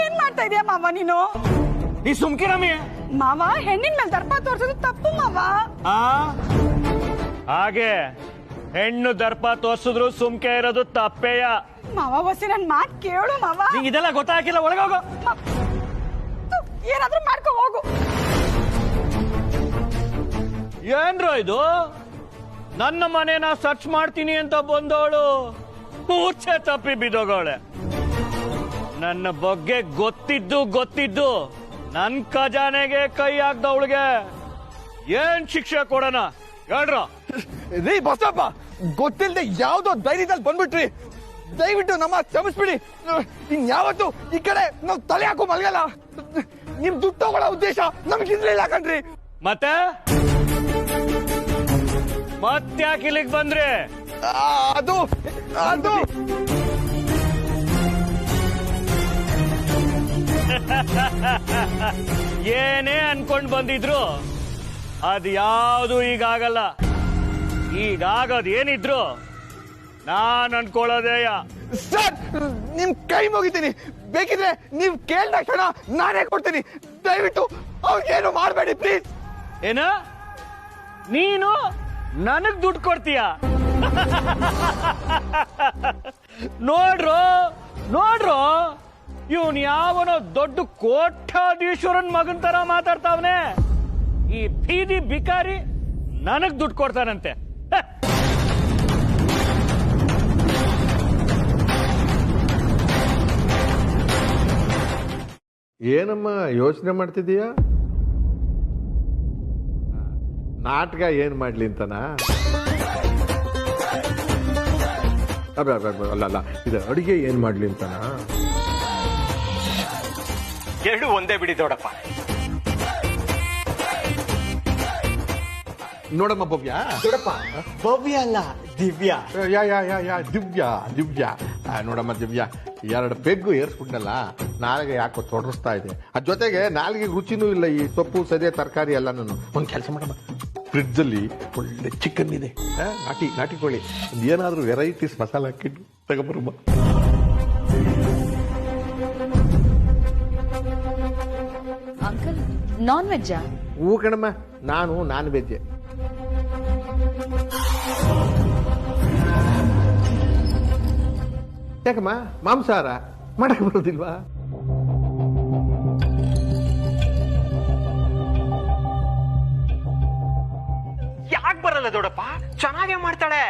ಏನ್ ಮಾಡ್ತಾ ಇದೀಯ ಮಾವ ನೀನು? ನೀ ಸುಮ್ಕಿರಮ್ಮಿ. ಮಾವ ಹೆಣ್ಣಿನ ಮೇಲೆ ದರ್ಪ ತೋರ್ಸೋದು ತಪ್ಪು ಮಾವ. ಹಾಗೆ ಹೆಣ್ಣು ದರ್ಪ ತೋರ್ಸಿದ್ರು ಸುಮ್ಕೆ ಇರೋದು ತಪ್ಪೇಯ. ಮಾವ ಹೊಸಿ ನನ್ ಮಾತ್ ಕೇಳು ಮಾವ. ನಿಂಗೆ ಇದೆಲ್ಲ ಗೊತ್ತಾಗಿಲ್ಲ, ಒಳಗೋಗು. ಏನಾದ್ರೂ ಮಾಡ್ಕೊ ಹೋಗು. ಏನ್ರೋ ಇದು? ನನ್ನ ಮನೇನ ಸರ್ಚ್ ಮಾಡ್ತೀನಿ ಅಂತ ಬಂದವಳು ಮೂರ್ಛೆ ತಪ್ಪಿ ಬಿದ್ದೋಗವಳೆ. ನನ್ನ ಬಗ್ಗೆ ಗೊತ್ತಿದ್ದು ನನ್ ಖಜಾನೆಗೆ ಕೈ ಹಾಕ್ದವಳಿಗೆ ಏನ್ ಶಿಕ್ಷೆ ಕೊಡೋಣ ಹೇಳ್ರ? ರೀ ಬಸಪ್ಪ, ಗೊತ್ತಿಲ್ಲದೆ ಯಾವ್ದೋ ಧೈರ್ಯದಲ್ಲಿ ಬಂದ್ಬಿಟ್ರಿ. ದಯವಿಟ್ಟು ನಮ್ಮ ಕ್ಷಮಿಸ್ಬಿಡಿ. ಇನ್ಯಾವತ್ತು ಈ ಕಡೆ ನಾವು ತಲೆ ಹಾಕೋ ಮಲ್ಗಲ್ಲ. ನಿಮ್ ದುಡ್ಡು ತಗೊಳ್ಳೋ ಉದ್ದೇಶ ನಮ್ಗಿರ್ಲಿಲ್ಲ ಕಣ್ರಿ. ಮತ್ತ್ಯಾಕೆ ಇಲ್ಲಿಗೆ ಬಂದ್ರಿ? ಅದು ಅದು ಏನೇ ಅನ್ಕೊಂಡ್ ಬಂದಿದ್ರು ಅದ್ ಯಾವುದು ಈಗಾಗಲ್ಲ. ಈಗಾಗದ್ ಏನಿದ್ರು ನಾನ್ ಅನ್ಕೊಳ್ಳೋದೇಯ. ಸರ್, ನಿಮ್ ಕೈ ಮುಗಿತೀನಿ. ಬೇಕಿದ್ರೆ ನೀವ್ ಕೇಳಿದ ಕ್ಷಣ ನಾನೇ ಕೊಡ್ತೀನಿ. ದಯವಿಟ್ಟು ಅವ್ರಿಗೇನು ಮಾಡಬೇಡಿ ಪ್ಲೀಸ್. ಏನ ನೀನು ನನಗ್ ದುಡ್ಡು ಕೊಡ್ತೀಯ? ನೋಡ್ರೋ ಇವನ್ ಯಾವನೋ ದೊಡ್ಡ ಕೋಟ್ಯಾಧೀಶ್ವರನ್ ಮಗನ್ ತರ ಮಾತಾಡ್ತಾವನೆ. ಈ ಬೀದಿ ಬಿಕಾರಿ ನನಗ್ ದುಡ್ಡು ಕೊಡ್ತಾನಂತೆ. ಏನಮ್ಮ ಯೋಚನೆ ಮಾಡ್ತಿದೀಯ? ನಾಟಕ ಏನ್ ಮಾಡ್ಲಿ ಅಂತನಾ? ಅಲ್ಲ, ಇದು ಅಡಿಗೆ ಏನ್ ಮಾಡ್ಲಿ ಅಂತನಾ? ಎರಡು ಒಂದೇ ಬಿಡಿ ದೊಡ್ಡಪ್ಪ. ನೋಡಮ್ಮ ಭವ್ಯ. ದೊಡ್ಡಪ್ಪ, ಭವ್ಯ ಅಲ್ಲ ದಿವ್ಯಾ. ಯಾ ದಿವ್ಯ. ನೋಡಮ್ಮ ದಿವ್ಯ, 2 ಪೆಗ್ಗು ಏರ್ಸ್ಬಿಟ್ನಲ್ಲ, ನಾಲ್ಗೆ ಯಾಕೋ ತೊಡರಿಸ್ತಾ ಇದೆ. ಅದ್ ಜೊತೆಗೆ ನಾಲ್ಗೆ ರುಚಿನೂ ಇಲ್ಲ. ಈ ಸೊಪ್ಪು ಸರಿಯ ತರಕಾರಿ ಎಲ್ಲ. ನಾನು ಒಂದ್ ಕೆಲಸ ಮಾಡಮ್ಮ, ಫ್ರಿಡ್ಜ್ ಅಲ್ಲಿ ಒಳ್ಳೆ ಚಿಕನ್ ಇದೆ, ನಾಟಿ ಕೋಳಿ. ಏನಾದ್ರೂ ವೆರೈಟೀಸ್ ಮಸಾಲ ಹಾಕಿಟ್ಟು ತಗೊಬರಮ್ಮ. ಅಂಕಲ್, ನಾನ್ ವೆಜ್ಜಾ? ಹೂ ಕಣಮ್ಮ, ನಾನು ನಾನ್ ವೆಜ್. ಯಾಕಮ್ಮ ಮಾಂಸಾಹಾರ ಮಾಡಕ್ ಬರೋದಿಲ್ವಾ? ಯಾಕೆ ಬರಲ್ಲ ದೊಡ್ಡಪ್ಪ? ಚೆನ್ನಾಗೇ ಮಾಡ್ತಾಳೆ.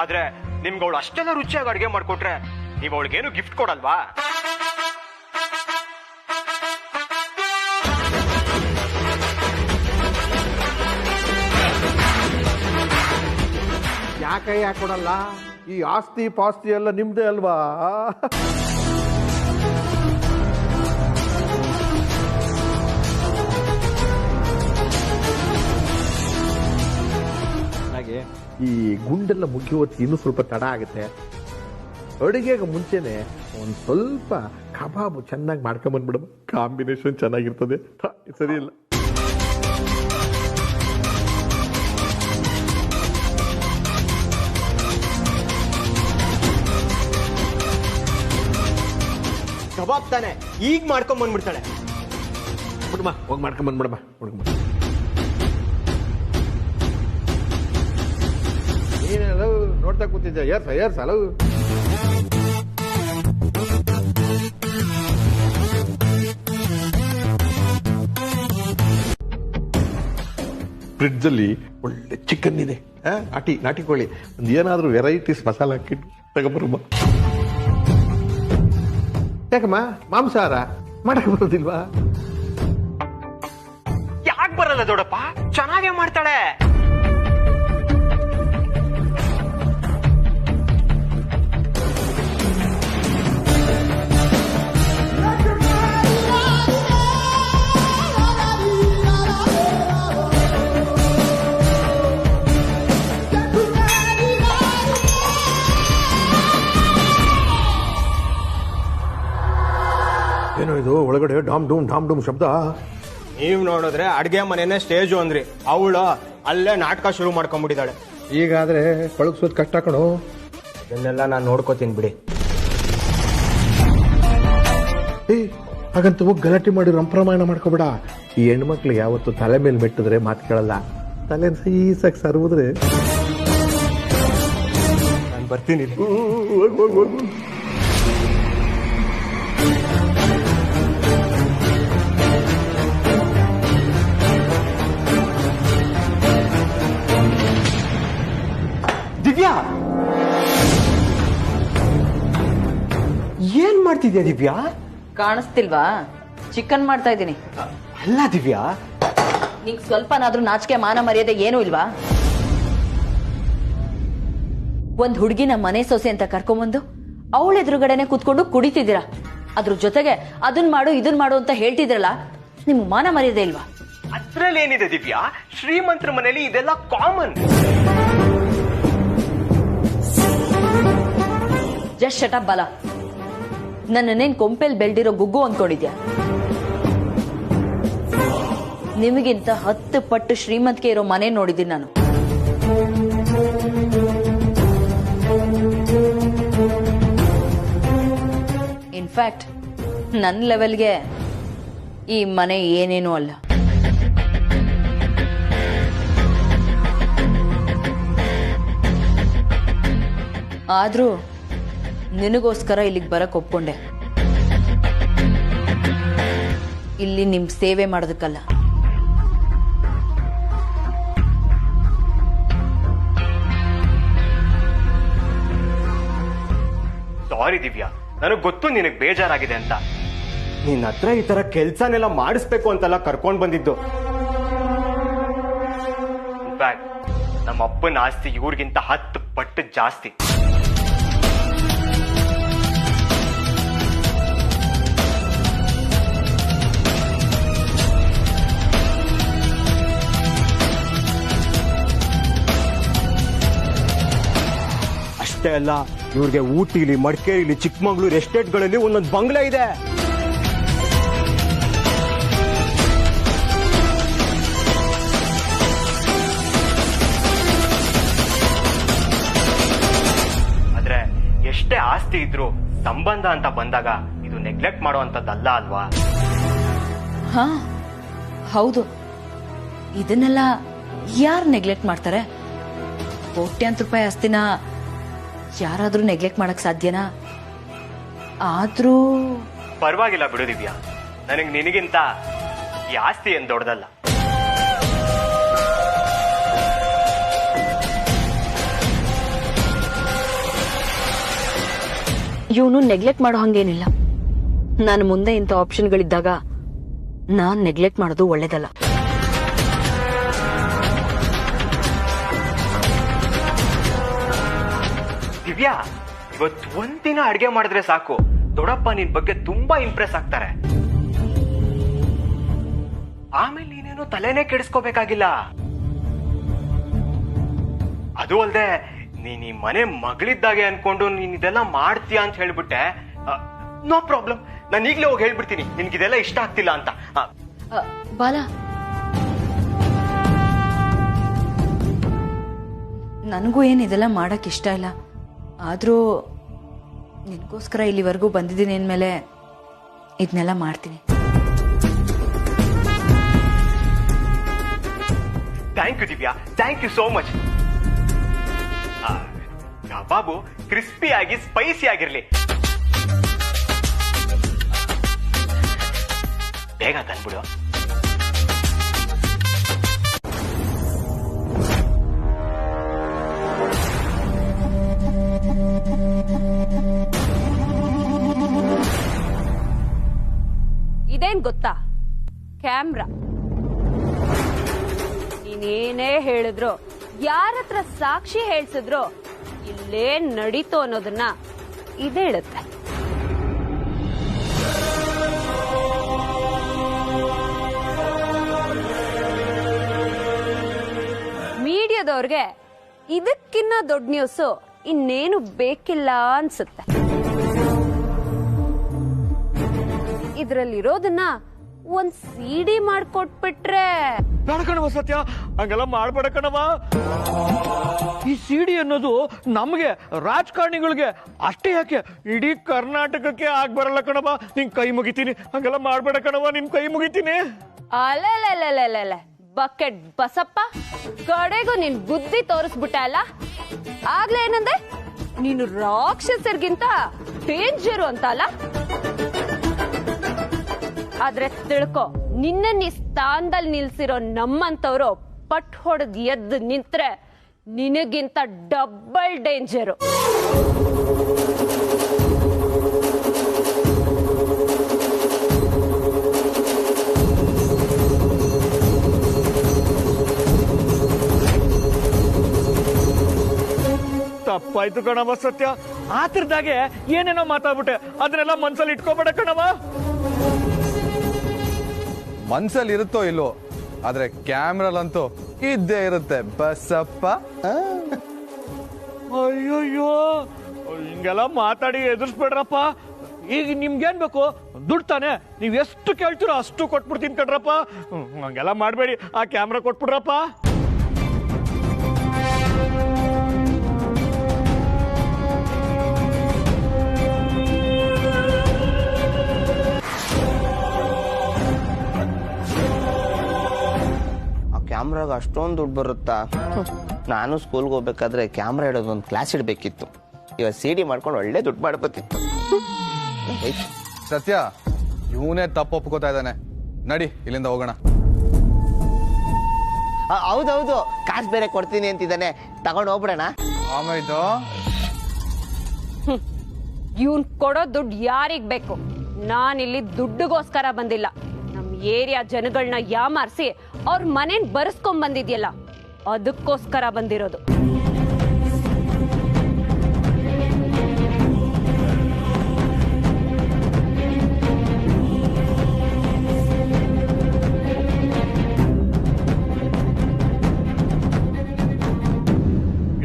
ಆದ್ರೆ ನಿಮ್ಗೆ ಅವಳು ಅಷ್ಟೆಲ್ಲ ರುಚಿಯಾಗಿ ಅಡುಗೆ ಮಾಡ್ಕೊಟ್ರೆ ನೀವು ಅವಳಿಗೇನು ಗಿಫ್ಟ್ ಕೊಡಲ್ವಾ? ಯಾಕೆ ಕೊಡಲ್ಲ? ಈ ಆಸ್ತಿ ಪಾಸ್ತಿ ಎಲ್ಲ ನಿಮ್ದೇ ಅಲ್ವಾ? ಹಾಗೆ ಈ ಗುಂಡೆಲ್ಲ ಮುಗಿಯುವತ್ತು ಇನ್ನೂ ಸ್ವಲ್ಪ ತಡ ಆಗುತ್ತೆ. ಅಡುಗೆಗೆ ಮುಂಚೆನೆ ಒಂದ್ ಸ್ವಲ್ಪ ಕಬಾಬು ಚೆನ್ನಾಗಿ ಮಾಡ್ಕೊಂಬಂದ್ಬಿಡಮ್ಮ. ಕಾಂಬಿನೇಷನ್ ಚೆನ್ನಾಗಿರ್ತದೆ. ಸರಿ ಇಲ್ಲ? ಕಬಾಬ್ ತಾನೆ, ಈಗ ಮಾಡ್ಕೊಂಡ್ ಬಂದ್ಬಿಡ್ತಾಳೆ. ಬಿಡಮ್ಮ, ಹೋಗಿ ಮಾಡ್ಕೊಂಬಂದ್ಬಿಡಮ್ಮ. ನೀನೆಲ್ಲ ನೋಡ್ತಾ ಕೂತಿದ್ದೆ. ಏರ್ಸ ಹಲವು. ಫ್ರಿಡ್ಜ್ ಅಲ್ಲಿ ಒಳ್ಳೆ ಚಿಕನ್ ಇದೆ, ನಾಟಿ ಕೋಳಿ. ಒಂದ್ ಏನಾದ್ರೂ ವೆರೈಟೀಸ್ ಮಸಾಲ ಹಾಕಿಟ್ಟು ತಗೊಬರಮ್ಮ. ಯಾಕಮ್ಮ ಮಾಂಸಾಹಾರ ಮಾಡಕ್ ಬರೋದಿಲ್ವಾ? ಯಾಕೆ ಬರಲ್ಲ ದೊಡ್ಡಪ್ಪ? ಚೆನ್ನಾಗೇ ಮಾಡ್ತಾಳೆ. ಏನೋ ಇದು ಒಳಗಡೆ ಡಾಮ್ ಡೂಮ್ ಶಬ್ದ. ನೀವ್ ನೋಡಿದ್ರೆ ಅಡ್ಗೆ ಮನೆನೇ ಸ್ಟೇಜು ಅಂದ್ರಿ, ಅವಳು ಅಲ್ಲೇ ನಾಟಕ ಶುರು ಮಾಡ್ಕೊಂಡ್ಬಿಟ್ಟಿದ್ದಾಳೆ. ಈಗಾದ್ರೆ ಪಳಗ್ಸೋದ್ ಕಷ್ಟ ಕಣೋ. ಇದನ್ನೆಲ್ಲ ನಾನು ನೋಡ್ಕೋತೀನಿ ಬಿಡಿ. ಹಾಗಂತ ಹೋಗಿ ಗಲಾಟೆ ಮಾಡಿ ರಂಪ್ರಮಾಣ ಮಾಡ್ಕೋಬೇಡ. ಈ ಹೆಣ್ಮಕ್ಳು ಯಾವತ್ತು ತಲೆ ಮೇಲೆ ಮೆಟ್ಟಿದ್ರೆ ಮಾತು ಕೇಳಲ್ಲ. ತಲೆ ಸೀಸಾಗಿ ಸರ್ವಿದ್ರೆ ನಾನು ಬರ್ತೀನಿ. ದಿವ್ಯಾ, ಏನ್ ಮಾಡ್ತಿದ್ಯಾ ದಿವ್ಯಾ? ಕಾಣಿಸ್ತಿಲ್ವಾ? ಚಿಕನ್ ಮಾಡ್ತಾ ಇದ್ದೀನಿ. ಅಲ್ಲ ದಿವ್ಯಾ, ನಿಂಗ್ ಸ್ವಲ್ಪನಾದ್ರೂ ನಾಚಿಕೆ ಮಾನ ಮರ್ಯಾದೆ ಏನೂ ಇಲ್ವಾ? ಒಂದ್ ಹುಡುಗಿನ ಮನೆ ಸೊಸೆ ಅಂತ ಕರ್ಕೊಂಬಂದು ಅವಳ ಎದುರುಗಡೆನೆ ಕೂತ್ಕೊಂಡು ಕುಡಿತಿದ್ದೀರಾ. ಅದ್ರ ಜೊತೆಗೆ ಅದನ್ ಮಾಡು ಇದನ್ ಮಾಡು ಅಂತ ಹೇಳ್ತಿದ್ರಲ್ಲ, ನಿಮ್ ಮಾನ ಮರ್ಯಾದೆ ಇಲ್ವಾ? ಅದ್ರಲ್ಲಿ ಏನಿದೆ ದಿವ್ಯಾ? ಶ್ರೀಮಂತರ ಮನೇಲಿ ಇದೆಲ್ಲ ಕಾಮನ್. ಜಸ್ಟ್ ಶಟ್ ಅಪ್ ಬಾಲ. ನನ್ನೇನ್ ಕೊಂಪೆಲ್ ಬೆಳ್ದಿರೋ ಗುಗ್ಗು ಅಂದ್ಕೊಂಡಿದ್ಯಾ? ನಿಮಗಿಂತ 10 ಪಟ್ಟು ಶ್ರೀಮಂತಿಕೆ ಇರೋ ಮನೆ ನೋಡಿದ್ದೀನಿ ನಾನು. ಇನ್ಫ್ಯಾಕ್ಟ್ ನನ್ನ ಲೆವೆಲ್ಗೆ ಈ ಮನೆ ಏನೇನೂ ಅಲ್ಲ. ಆದ್ರೂ ನಿನಗೋಸ್ಕರ ಇಲ್ಲಿಗೆ ಬರಕ್ ಒಪ್ಕೊಂಡೆ. ಇಲ್ಲಿ ನಿಮ್ ಸೇವೆ ಮಾಡೋದಕ್ಕಲ್ಲ. ಸಾರಿ ದಿವ್ಯಾ, ನನಗ್ ಗೊತ್ತು ನಿನಗ್ ಬೇಜಾರಾಗಿದೆ ಅಂತ. ನಿನ್ನ ಹತ್ರ ಈ ತರ ಕೆಲ್ಸನೆಲ್ಲ ಮಾಡಿಸ್ಬೇಕು ಅಂತೆಲ್ಲ ಕರ್ಕೊಂಡ್ ಬಂದಿದ್ದು. ಇನ್ಫ್ಯಾಕ್ಟ್ ನಮ್ಮ ಅಪ್ಪನ ಆಸ್ತಿ ಇವ್ರಿಗಿಂತ 10 ಪಟ್ಟು ಜಾಸ್ತಿ. ಅಷ್ಟೇ ಅಲ್ಲ, ಇವ್ರಿಗೆ ಊಟಿಲಿ, ಮಡಿಕೇರಿಲಿ, ಚಿಕ್ಕಮಗಳೂರು ಎಸ್ಟೇಟ್ಗಳಲ್ಲಿ ಒಂದೊಂದು ಬಂಗ್ಲೆ ಇದೆ. ಆದ್ರೆ ಎಷ್ಟೇ ಆಸ್ತಿ ಇದ್ರು ಸಂಬಂಧ ಅಂತ ಬಂದಾಗ ಇದು ನೆಗ್ಲೆಕ್ಟ್ ಮಾಡುವಂತದ್ದಲ್ಲ ಅಲ್ವಾ? ಹಾ ಹೌದು. ಇದನ್ನೆಲ್ಲ ಯಾರು ನೆಗ್ಲೆಕ್ಟ್ ಮಾಡ್ತಾರೆ? ಕೋಟ್ಯಾಂತರ ರೂಪಾಯಿ ಆಸ್ತಿನ ಯಾರಾದ್ರೂ ನೆಗ್ಲೆಕ್ಟ್ ಮಾಡಕ್ ಸಾಧ್ಯನಾ? ಆದ್ರೂ ಪರವಾಗಿಲ್ಲ ಬಿಡು ದಿವ್ಯಾ, ನನಗ್ ನಿನಗಿಂತ ಈ ಆಸ್ತಿ ಏನ್ ದೊಡ್ಡದಲ್ಲ. ಇವನು ನೆಗ್ಲೆಕ್ಟ್ ಮಾಡೋ ಹಂಗೇನಿಲ್ಲ. ನಾನು ಮುಂದೆ ಇಂಥ ಆಪ್ಷನ್ಗಳಿದ್ದಾಗ ನಾನ್ ನೆಗ್ಲೆಕ್ಟ್ ಮಾಡೋದು ಒಳ್ಳೇದಲ್ಲ. ದಿವ್ಯಾ, ಇವತ್ತು ಒಂದಿನ ಅಡ್ಗೆ ಮಾಡಿದ್ರೆ ಸಾಕು, ದೊಡ್ಡಪ್ಪ ನಿನ್ ಬಗ್ಗೆ ತುಂಬಾ ಇಂಪ್ರೆಸ್ ಆಗ್ತಾರೆ. ಆಮೇಲೆ ನೀನೇನು ತಲೆನೇ ಕೆಡಿಸ್ಕೋಬೇಕಾಗಿಲ್ಲ. ಅದು ಅಲ್ದೆ ನೀನ್ ಈ ಮನೆ ಮಗಳಿದ್ದಾಗೆ ಅನ್ಕೊಂಡು ನೀನ್ ಇದೆಲ್ಲ ಮಾಡ್ತೀಯ ಅಂತ ಹೇಳ್ಬಿಟ್ಟೆ. ನೋ ಪ್ರಾಬ್ಲಮ್, ನಾನು ಈಗ್ಲೇ ಹೋಗಿ ಹೇಳ್ಬಿಡ್ತೀನಿ ನಿನ್ಗಿದೆಲ್ಲ ಇಷ್ಟ ಆಗ್ತಿಲ್ಲ ಅಂತ. ಬಾಲ, ನನಗೂ ಏನ್ ಇದೆಲ್ಲ ಮಾಡಕ್ ಇಷ್ಟ ಇಲ್ಲ. ಆದ್ರೂ ನಿನ್ಗೋಸ್ಕರ ಇಲ್ಲಿವರೆಗೂ ಬಂದಿದ್ದೀನಿ ಅಂದ್ಮೇಲೆ ಇದನ್ನೆಲ್ಲ ಮಾಡ್ತೀನಿ. Thank you Divya, thank you so much. ಕಬಾಬು ಕ್ರಿಸ್ಪಿ ಆಗಿ ಸ್ಪೈಸಿ ಆಗಿರ್ಲಿ. ಬೇಗ ತಂದ್ಬಿಡು. ಇದೇನ್ ಗೊತ್ತಾ? ಕ್ಯಾಮ್ರಾ. ನೀನೇನೇ ಹೇಳಿದ್ರು, ಯಾರತ್ರ ಸಾಕ್ಷಿ ಹೇಳ್ಸಿದ್ರು, ಇಲ್ಲೇನ್ ನಡೀತು ಅನ್ನೋದನ್ನ ಇದೇ ಹೇಳುತ್ತೆ. ಮೀಡಿಯಾದವ್ರಿಗೆ ಇದಕ್ಕಿನ್ನ ದೊಡ್ಡ ನ್ಯೂಸ್ ಇನ್ನೇನು ಬೇಕಿಲ್ಲ ಅನ್ಸುತ್ತೆ. ಇದ್ರಲ್ಲಿರೋದನ್ನ ಒಂದ್ ಸಿಡಿ ಮಾಡ್ಕೊಟ್ಬಿಟ್ರೆ. ಬೇಡ ಕಣವ ಸತ್ಯ, ಹಂಗೆಲ್ಲ ಮಾಡ್ಬೇಡ ಕಣವ. ಈ ಸಿಡಿ ಅನ್ನೋದು ನಮ್ಗೆ ರಾಜಕಾರಣಿಗಳಿಗೆ ಅಷ್ಟೇ ಯಾಕೆ, ಇಡೀ ಕರ್ನಾಟಕಕ್ಕೆ ಆಗ್ಬರಲ್ಲ ಕಣವ. ನಿನ್ ಕೈ ಮುಗಿತೀನಿ, ಹಂಗೆಲ್ಲ ಮಾಡ್ಬೇಡ ಕಣವ, ನಿನ್ ಕೈ ಮುಗಿತೀನಿ. ಅಲ್ಲ ಬಕೆಟ್ ಬಸಪ್ಪ, ಕಡೆಗೂ ನಿನ್ ಬುದ್ಧಿ ತೋರಿಸ್ಬಿಟ್ಟ ಅಲ್ಲ. ಆಗ್ಲೇ ಏನಂದೆ, ನೀನು ರಾಕ್ಷಸರಿಗಿಂತ ಡೇಂಜರು ಅಂತ ಅಲ್ಲ. ಆದ್ರೆ ತಿಳ್ಕೊ, ನಿನ್ನ ಸ್ಥಾನದಲ್ಲಿ ನಿಲ್ಸಿರೋ ನಮ್ಮಂತವ್ರು ಪಟ್ ಹೊಡೆದ್ ಎದ್ದು ನಿಂತ್ರೆ ನಿನಗಿಂತ ಡಬಲ್ ಡೇಂಜರು. ತಪ್ಪಾಯ್ತು ಕಣವ ಸತ್ಯ, ಆತರದಾಗೆ ಏನೇನೋ ಮಾತಾಡ್ಬಿಟ್ಟೆ, ಅದನ್ನೆಲ್ಲ ಮನ್ಸಲ್ಲಿ ಇಟ್ಕೋಬೇಡ ಕಣವ. ಮನ್ಸಲ್ಲಿ ಇರುತ್ತೋ ಇಲ್ಲೋ, ಆದ್ರೆ ಕ್ಯಾಮ್ರಲ್ಲಂತೂ ಇದ್ದೇ ಇರುತ್ತೆ ಬಸಪ್ಪ. ಅಯ್ಯೋಯ್ಯೋ, ಹಿಂಗೆಲ್ಲ ಮಾತಾಡಿ ಎದುರಿಸ್ಬೇಡ್ರಪ್ಪ. ಈಗ ನಿಮ್ಗೇನ್ ಬೇಕು? ದುಡ್ಡು ತಾನೆ, ನೀವ್ ಎಷ್ಟು ಕೇಳ್ತೀರೋ ಅಷ್ಟು ಕೊಟ್ಬಿಡ್ತೀನಿ ಕಣ್ರಪ್ಪ. ಹಂಗೆಲ್ಲ ಮಾಡ್ಬೇಡಿ, ಆ ಕ್ಯಾಮ್ರಾ ಕೊಟ್ಬಿಡ್ರಪ್ಪ. ಕ್ಯಾಮ್ರಾಗ ಅಷ್ಟೊಂದು ದುಡ್ಡು ಬರುತ್ತಾ? ನಾನು ಸ್ಕೂಲ್ಗೆ ಹೋಗ್ಬೇಕಾದ್ರೆ ಕ್ಯಾಮ್ರಾ ಇಡೋದು ಒಂದು ಕ್ಲಾಸ್ ಇಡಬೇಕಿತ್ತು. ಇವಾಗ ಸಿಡಿ ಮಾಡ್ಕೊಂಡು ಒಳ್ಳೆ ದುಡ್ಡು ಮಾಡ್ಬೋತಿತ್ತು. ಸತ್ಯ, ಇವನೇ ತಪ್ಪು ಒಪ್ಕೋತಾ ಇದ್ದಾನೆ. ನಡಿ ಇಲ್ಲಿಂದ ಹೋಗೋಣ. ಹೌದೌದು, ಕಾಸು ಬೇರೆ ಕೊಡ್ತೀನಿ ಅಂತಿದ್ದಾನೆ, ತಗೊಂಡು ಹೋಗ್ಬಿಡೋಣ. ಆಮೇಲೆ ಇವ್ನ್ ಕೊಡೋ ದುಡ್ಡು ಯಾರಿಗ್ ಬೇಕು? ನಾನಿಲ್ಲಿ ದುಡ್ಡುಗೋಸ್ಕರ ಬಂದಿಲ್ಲ. ನಮ್ ಏರಿಯಾ ಜನಗಳನ್ನ ಯಾಮಾರಿಸಿ ಅವ್ರ ಮನೇನ್ ಬರ್ಸ್ಕೊಂಡ್ ಬಂದಿದ್ಯಲ್ಲ, ಅದಕ್ಕೋಸ್ಕರ ಬಂದಿರೋದು.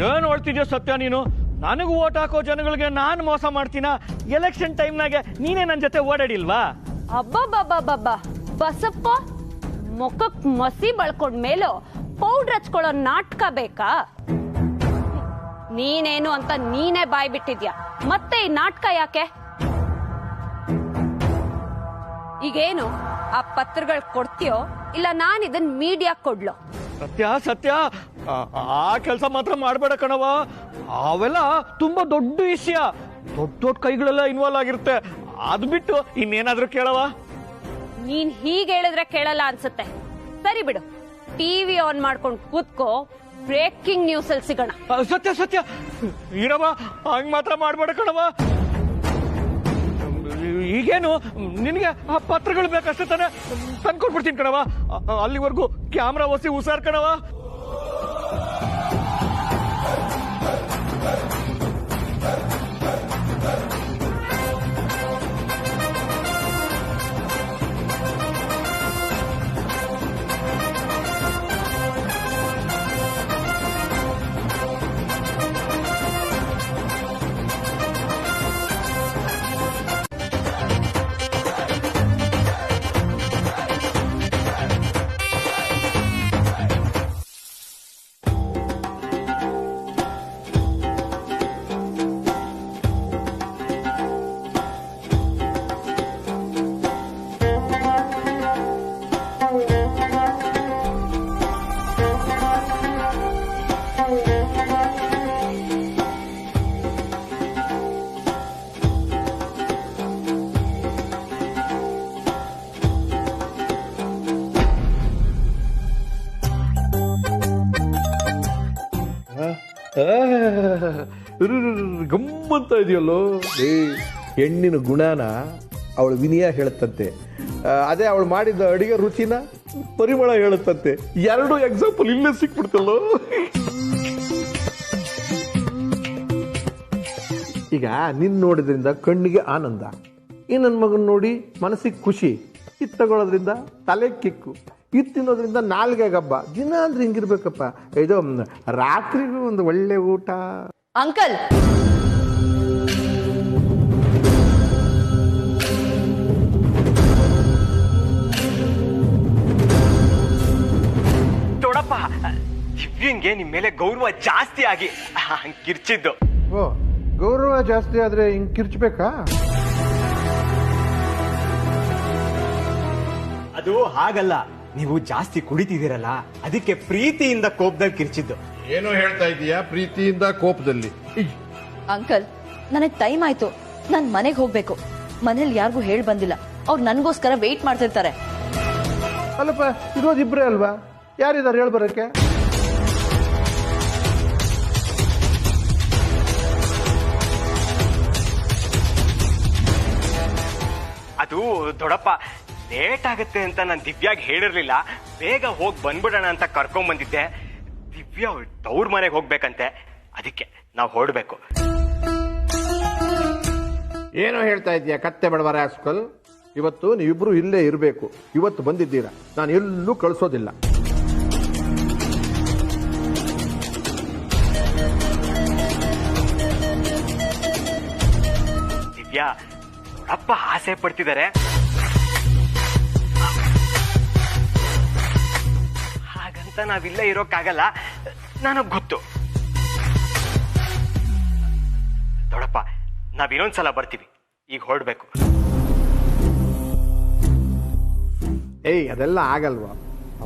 ಏನ್ ಹೊಳ್ತಿದ್ಯೋ ಸತ್ಯ ನೀನು? ನನಗೂ ಓಟ್ ಹಾಕೋ ಜನಗಳಿಗೆ ನಾನು ಮೋಸ ಮಾಡ್ತೀನ? ಎಲೆಕ್ಷನ್ ಟೈಮ್ನಾಗೆ ನೀನೇ ನನ್ನ ಜೊತೆ ಓಡಾಡಿಲ್ವಾ? ಅಬ್ಬಬ್ಬಬ್ಬಬ್ಬ, ಬಸಪ್ಪ ಮುಖಕ್ ಮಸಿ ಬಳ್ಕೊಂಡ್ಮೇಲೂ ಪೌಡ್ರ್ ಹಚ್ಕೊಳ್ಳೋ ನಾಟಕ ಬೇಕಾ? ನೀನೇನು ಅಂತ ನೀನೇ ಬಾಯ್ ಬಿಟ್ಟಿದ್ಯಾ, ಮತ್ತೆ ಈ ನಾಟಕ ಯಾಕೆ? ಈಗೇನು ಆ ಪತ್ರಗಳು ಕೊಡ್ತೀಯೋ ಇಲ್ಲ ನಾನು ಇದನ್ ಮೀಡಿಯಾ ಕೊಡ್ಲೋ? ಸತ್ಯ ಸತ್ಯ, ಆ ಕೆಲಸ ಮಾತ್ರ ಮಾಡ್ಬೇಡ ಕಣವ. ಅವೆಲ್ಲ ತುಂಬಾ ದೊಡ್ಡ ವಿಷಯ, ದೊಡ್ಡ ಕೈಗಳೆಲ್ಲ ಇನ್ವಾಲ್ವ್ ಆಗಿರುತ್ತೆ. ಅದ್ ಬಿಟ್ಟು ಇನ್ನೇನಾದ್ರೂ ಕೇಳವ? ನೀನ್ ಹೀಗೆ ಹೇಳಿದ್ರೆ ಕೇಳಲ್ಲ ಅನ್ಸುತ್ತೆ. ಸರಿ ಬಿಡು, ಟಿವಿ ಆನ್ ಮಾಡ್ಕೊಂಡು ಕೂತ್ಕೋ, ಬ್ರೇಕಿಂಗ್ ನ್ಯೂಸ್ ಅಲ್ಲಿ ಸಿಗೋಣ. ಸತ್ಯ ಸತ್ಯ ಇರವ, ಹಂಗ್ ಮಾತ್ರ ಮಾಡ್ಬೇಡ ಕಣವ. ಈಗೇನು ನಿನ್ಗೆ ಆ ಪತ್ರಗಳು ಬೇಕಷ್ಟೇ ತಾನೆ, ತಂದ್ಕೊಟ್ಬಿಡ್ತೀನಿ ಕಣವ. ಅಲ್ಲಿವರೆಗೂ ಕ್ಯಾಮ್ರಾ ಒಸಿ ಹುಷಾರ್ ಕಣವ. ಗಮ್ಮಂತ ಇದೆಯಲ್ಲೋ. ಹೆಣ್ಣಿನ ಗುಣನ ಅವಳು ವಿನಯ ಹೇಳುತ್ತಂತೆ, ಅದೇ ಅವಳು ಮಾಡಿದ ಅಡಿಗೆ ರುಚಿನ ಪರಿಮಳ ಹೇಳುತ್ತಂತೆ. ಎರಡು ಎಕ್ಸಾಂಪಲ್ ಇಲ್ಲೇ ಸಿಕ್ಬಿಡ್ತಲ್ಲೋ. ಈಗ ನಿನ್ ನೋಡಿದ್ರಿಂದ ಕಣ್ಣಿಗೆ ಆನಂದ, ಈ ನನ್ನ ಮಗನ್ ನೋಡಿ ಮನಸ್ಸಿಗೆ ಖುಷಿ, ಇದು ತಗೊಳ್ಳೋದ್ರಿಂದ ತಲೆ ಕಿಕ್ಕು, ಇದು ತಿನ್ನೋದ್ರಿಂದ ನಾಲ್ಗೆ ಗಬ್ಬ. ದಿನ ಅಂದ್ರೆ ಹಿಂಗಿರ್ಬೇಕಪ್ಪ. ಇದು ರಾತ್ರಿಗೂ ಒಂದು ಒಳ್ಳೆ ಊಟ. ಅಂಕಲ್, ಅವನಿಗೆ ನಿಮ್ ಮೇಲೆ ಗೌರವ ಜಾಸ್ತಿ ಆಗಿ ಹಂಗ್ ಕಿರ್ಚಿದ್ದು. ಓ, ಗೌರವ ಜಾಸ್ತಿ ಆದ್ರೆ ಹಿಂಗ್ ಕಿರ್ಚ್ಬೇಕಾ? ಅದು ಹಾಗಲ್ಲ, ನೀವು ಜಾಸ್ತಿ ಕುಡಿತಿದ್ದೀರಲ್ಲ ಅದಕ್ಕೆ ಪ್ರೀತಿಯಿಂದ ಕೋಪದಲ್ಲಿ ಕಿರ್ಚಿದ್ದು. ಏನೋ ಹೇಳ್ತಾ ಇದೀಯಾ ಪ್ರೀತಿಯಿಂದ ಕೋಪದಲ್ಲಿ? ಅಂಕಲ್, ನನಗ್ ಟೈಮ್ ಆಯ್ತು, ನಾನ್ ಮನೆಗ್ ಹೋಗ್ಬೇಕು. ಮನೇಲಿ ಯಾರಿಗೂ ಹೇಳ್ ಬಂದಿಲ್ಲ, ಅವ್ರು ನನ್ಗೋಸ್ಕರ ವೆಯ್ಟ್ ಮಾಡ್ತಿರ್ತಾರೆ. ಅಲ್ಲಪ್ಪ, ಇರೋದಿಬ್ರೇ ಅಲ್ವಾ? ಯಾರಿದ್ದಾರೆ ಹೇಳ್ ಬರಕ್ಕೆ? ಅದು ದೊಡ್ಡಪ್ಪ, ಲೇಟ್ ಆಗುತ್ತೆ ಅಂತ ನಾನು ದಿವ್ಯಾಗ್ ಹೇಳಿರ್ಲಿಲ್ಲ. ಬೇಗ ಹೋಗಿ ಬಂದ್ಬಿಡೋಣ ಅಂತ ಕರ್ಕೊಂಡ್ ಬಂದಿದ್ದೆ. ದಿವ್ಯಾ ತವ್ರ ಮನೆಗೆ ಹೋಗ್ಬೇಕಂತೆ, ಅದಕ್ಕೆ ನಾವು ಹೊರಡ್ಬೇಕು. ಏನೋ ಹೇಳ್ತಾ ಇದೀಯಾ ಕತ್ತೆ ಬಡವರ ಆಸ್ಕಲ್? ಇವತ್ತು ನೀವಿಬ್ರು ಇಲ್ಲೇ ಇರಬೇಕು. ಇವತ್ತು ಬಂದಿದ್ದೀರಾ, ನಾನು ಎಲ್ಲೂ ಕಳಿಸೋದಿಲ್ಲ. ದಿವ್ಯಾ, ದೊಡ್ಡಪ್ಪ ಆಸೆ ಪಡ್ತಿದ್ದಾರೆ, ಹಾಗಂತ ನಾವಿಲ್ಲೇ ಇರೋಕ್ಕಾಗಲ್ಲ, ನನಗ್ ಗೊತ್ತು. ದೊಡ್ಡಪ್ಪ, ನಾವ್ ಇನ್ನೊಂದ್ಸಲ ಬರ್ತೀವಿ, ಈಗ ಹೊರಡ್ಬೇಕು. ಏಯ್, ಅದೆಲ್ಲ ಆಗಲ್ವಾ?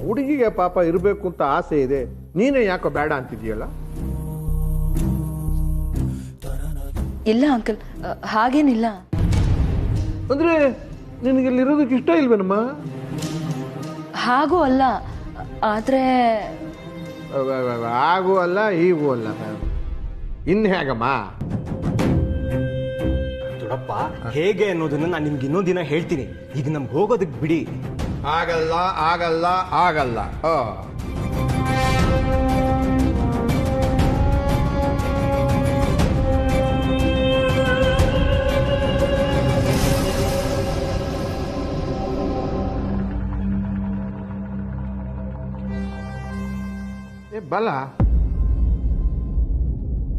ಹುಡುಗಿಗೆ ಪಾಪ ಇರಬೇಕು ಅಂತ ಆಸೆ ಇದೆ, ನೀನೇ ಯಾಕೋ ಬೇಡ ಅಂತಿದೀಯಲ್ಲ? ಇಲ್ಲ ಅಂಕಲ್, ಹಾಗೇನಿಲ್ಲ. ಅಂದ್ರೆ ನಿನಗೆ ಇಲ್ಲಿರೋದಕ್ಕೆ ಇಷ್ಟ ಇಲ್ವೇನಮ್ಮ? ಹಾಗೂ ಅಲ್ಲ, ಆದ್ರೆ ಹಾಗೂ ಅಲ್ಲ ಹೀಗೂ ಅಲ್ಲ, ಇನ್ ಹೇಗಮ್ಮ? ದೊಡ್ಡಪ್ಪ, ಹೇಗೆ ಅನ್ನೋದನ್ನ ನಾನು ನಿಮ್ಗೆ ಇನ್ನೊಂದ್ ದಿನ ಹೇಳ್ತೀನಿ. ಈಗ ನಮ್ಗೆ ಹೋಗೋದಕ್ ಬಿಡಿ. ಆಗಲ್ಲ ಆಗಲ್ಲ ಆಗಲ್ಲ. ಬಲ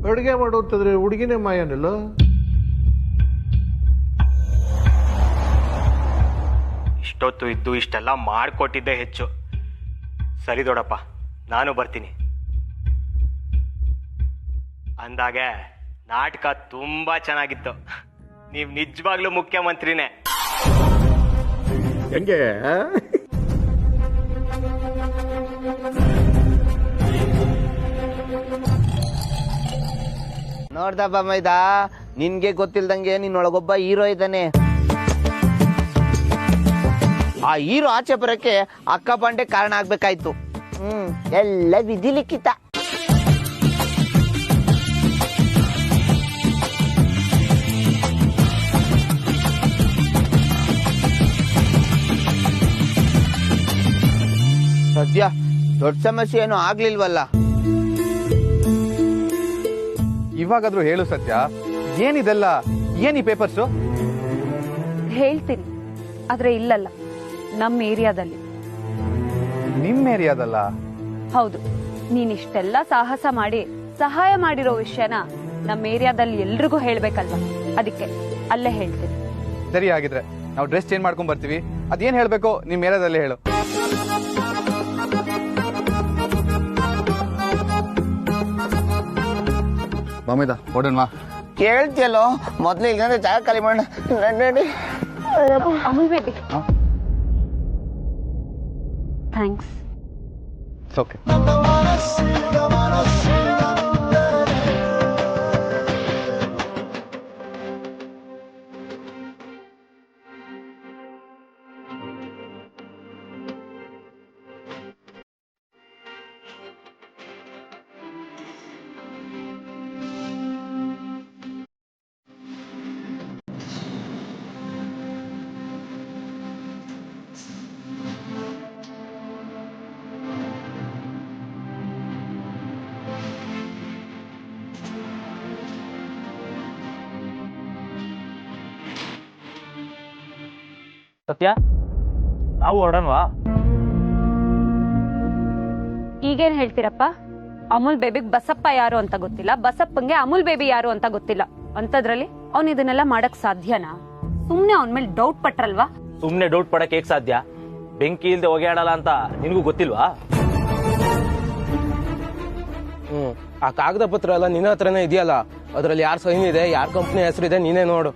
ಅಡುಗೆ ಮಾಡೋತಂದ್ರೆ ಹುಡುಗಿನೇ ಮಾಯನಲ್ಲ? ಇಷ್ಟೊತ್ತು ಇದ್ದು ಇಷ್ಟೆಲ್ಲ ಮಾಡ್ಕೊಟ್ಟಿದ್ದೆ ಹೆಚ್ಚು. ಸರಿ ದೊಡ್ಡಪ್ಪ, ನಾನು ಬರ್ತೀನಿ. ಅಂದಾಗೆ ನಾಟಕ ತುಂಬಾ ಚೆನ್ನಾಗಿತ್ತು. ನೀವ್ ನಿಜವಾಗ್ಲೂ ಮುಖ್ಯಮಂತ್ರಿನೇ. ಹೆಂಗೆ? ನೋಡ್ದಪ್ಪ ಮೈದಾ, ನಿನ್ಗೆ ಗೊತ್ತಿಲ್ದಂಗೆ ನಿನ್ನೊಳಗೊಬ್ಬ ಹೀರೋ ಇದ್ದಾನೆ. ಆ ಹೀರೋ ಆಚೆ ಬರಕ್ಕೆ ಅಕ್ಕ ಪಾಂಡೆ ಕಾರಣ ಆಗ್ಬೇಕಾಯ್ತು. ಎಲ್ಲ ವಿಧಿ ಲಿಖಿತ. ಸದ್ಯ ದೊಡ್ಡ ಸಮಸ್ಯೆ ಏನೋ ಆಗ್ಲಿಲ್ವಲ್ಲ? ಇವಾಗಾದ್ರೂ ಹೇಳು ಸತ್ಯ, ಏನಿದೆಲ್ಲ? ಏನಿ ಪೇಪರ್ಸು? ಹೇಳ್ತೀನಿ, ಆದ್ರೆ ಇಲ್ಲಲ್ಲ, ನಮ್ಮ ಏರಿಯಾದಲ್ಲಿ. ನಿಮ್ಮ ಏರಿಯಾದಲ್ಲ? ಹೌದು. ನೀನಿಷ್ಟೆಲ್ಲ ಸಾಹಸ ಮಾಡಿ ಸಹಾಯ ಮಾಡಿರೋ ವಿಷಯನ ನಮ್ಮ ಏರಿಯಾದಲ್ಲಿ ಎಲ್ರಿಗೂ ಹೇಳ್ಬೇಕಲ್ವಾ, ಅದಕ್ಕೆ ಅಲ್ಲೇ ಹೇಳ್ತೀನಿ. ಸರಿ, ಆಗಿದ್ರೆ ನಾವು ಡ್ರೆಸ್ ಚೇಂಜ್ ಮಾಡ್ಕೊಂಡ್ ಬರ್ತೀವಿ. ಅದೇನ್ ಹೇಳ್ಬೇಕೋ ನಿಮ್ ಏರಿಯಾದಲ್ಲಿ ಹೇಳು. ಮಾಮಿದ ಹೊಡೋಣ. ಕೇಳ್ತಿಯಲ್ಲೋ, ಮೊದ್ಲು ಇಲ್ಲಂದ್ರೆ ಜಾಗ ಖಾಲಿ ಮಾಡೋಣ. ನಡಿ. Amul baby, thanks. ಓಕೆ. ಸತ್ಯ, ನಾವು ಹೊರಡೋಣವಾ? ಈಗೇನ್ ಹೇಳ್ತೀರಪ್ಪ? ಅಮೂಲ್ ಬೇಬಿಗ್ ಬಸಪ್ಪ ಯಾರು ಅಂತ ಗೊತ್ತಿಲ್ಲ, ಬಸಪ್ಪಂಗೆ ಅಮೂಲ್ ಬೇಬಿ ಯಾರು ಅಂತ ಗೊತ್ತಿಲ್ಲ. ಅಂತದ್ರಲ್ಲಿ ಅವ್ನ್ ಇದನ್ನೆಲ್ಲ ಮಾಡಕ್ ಸಾಧ್ಯನಾ? ಸುಮ್ನೆ ಅವನ್ ಮೇಲೆ ಡೌಟ್ ಪಟ್ರಲ್ವಾ? ಸುಮ್ನೆ ಡೌಟ್ ಪಡಕ್ ಹೇಗ್ ಸಾಧ್ಯ? ಬೆಂಕಿ ಇಲ್ದೆ ಹೊಗೆ ಆಡಲ್ಲ ಅಂತ ನಿನಗೂ ಗೊತ್ತಿಲ್ವಾ? ಆ ಕಾಗದ ಪತ್ರ ಎಲ್ಲ ನಿನ್ನ ಹತ್ರನೇ ಇದೆಯಲ್ಲ, ಅದ್ರಲ್ಲಿ ಯಾರ್ ಸೈನ್ ಇದೆ, ಯಾರ್ ಕಂಪ್ನಿ ಹೆಸರಿದೆ ನೀನೇ ನೋಡು.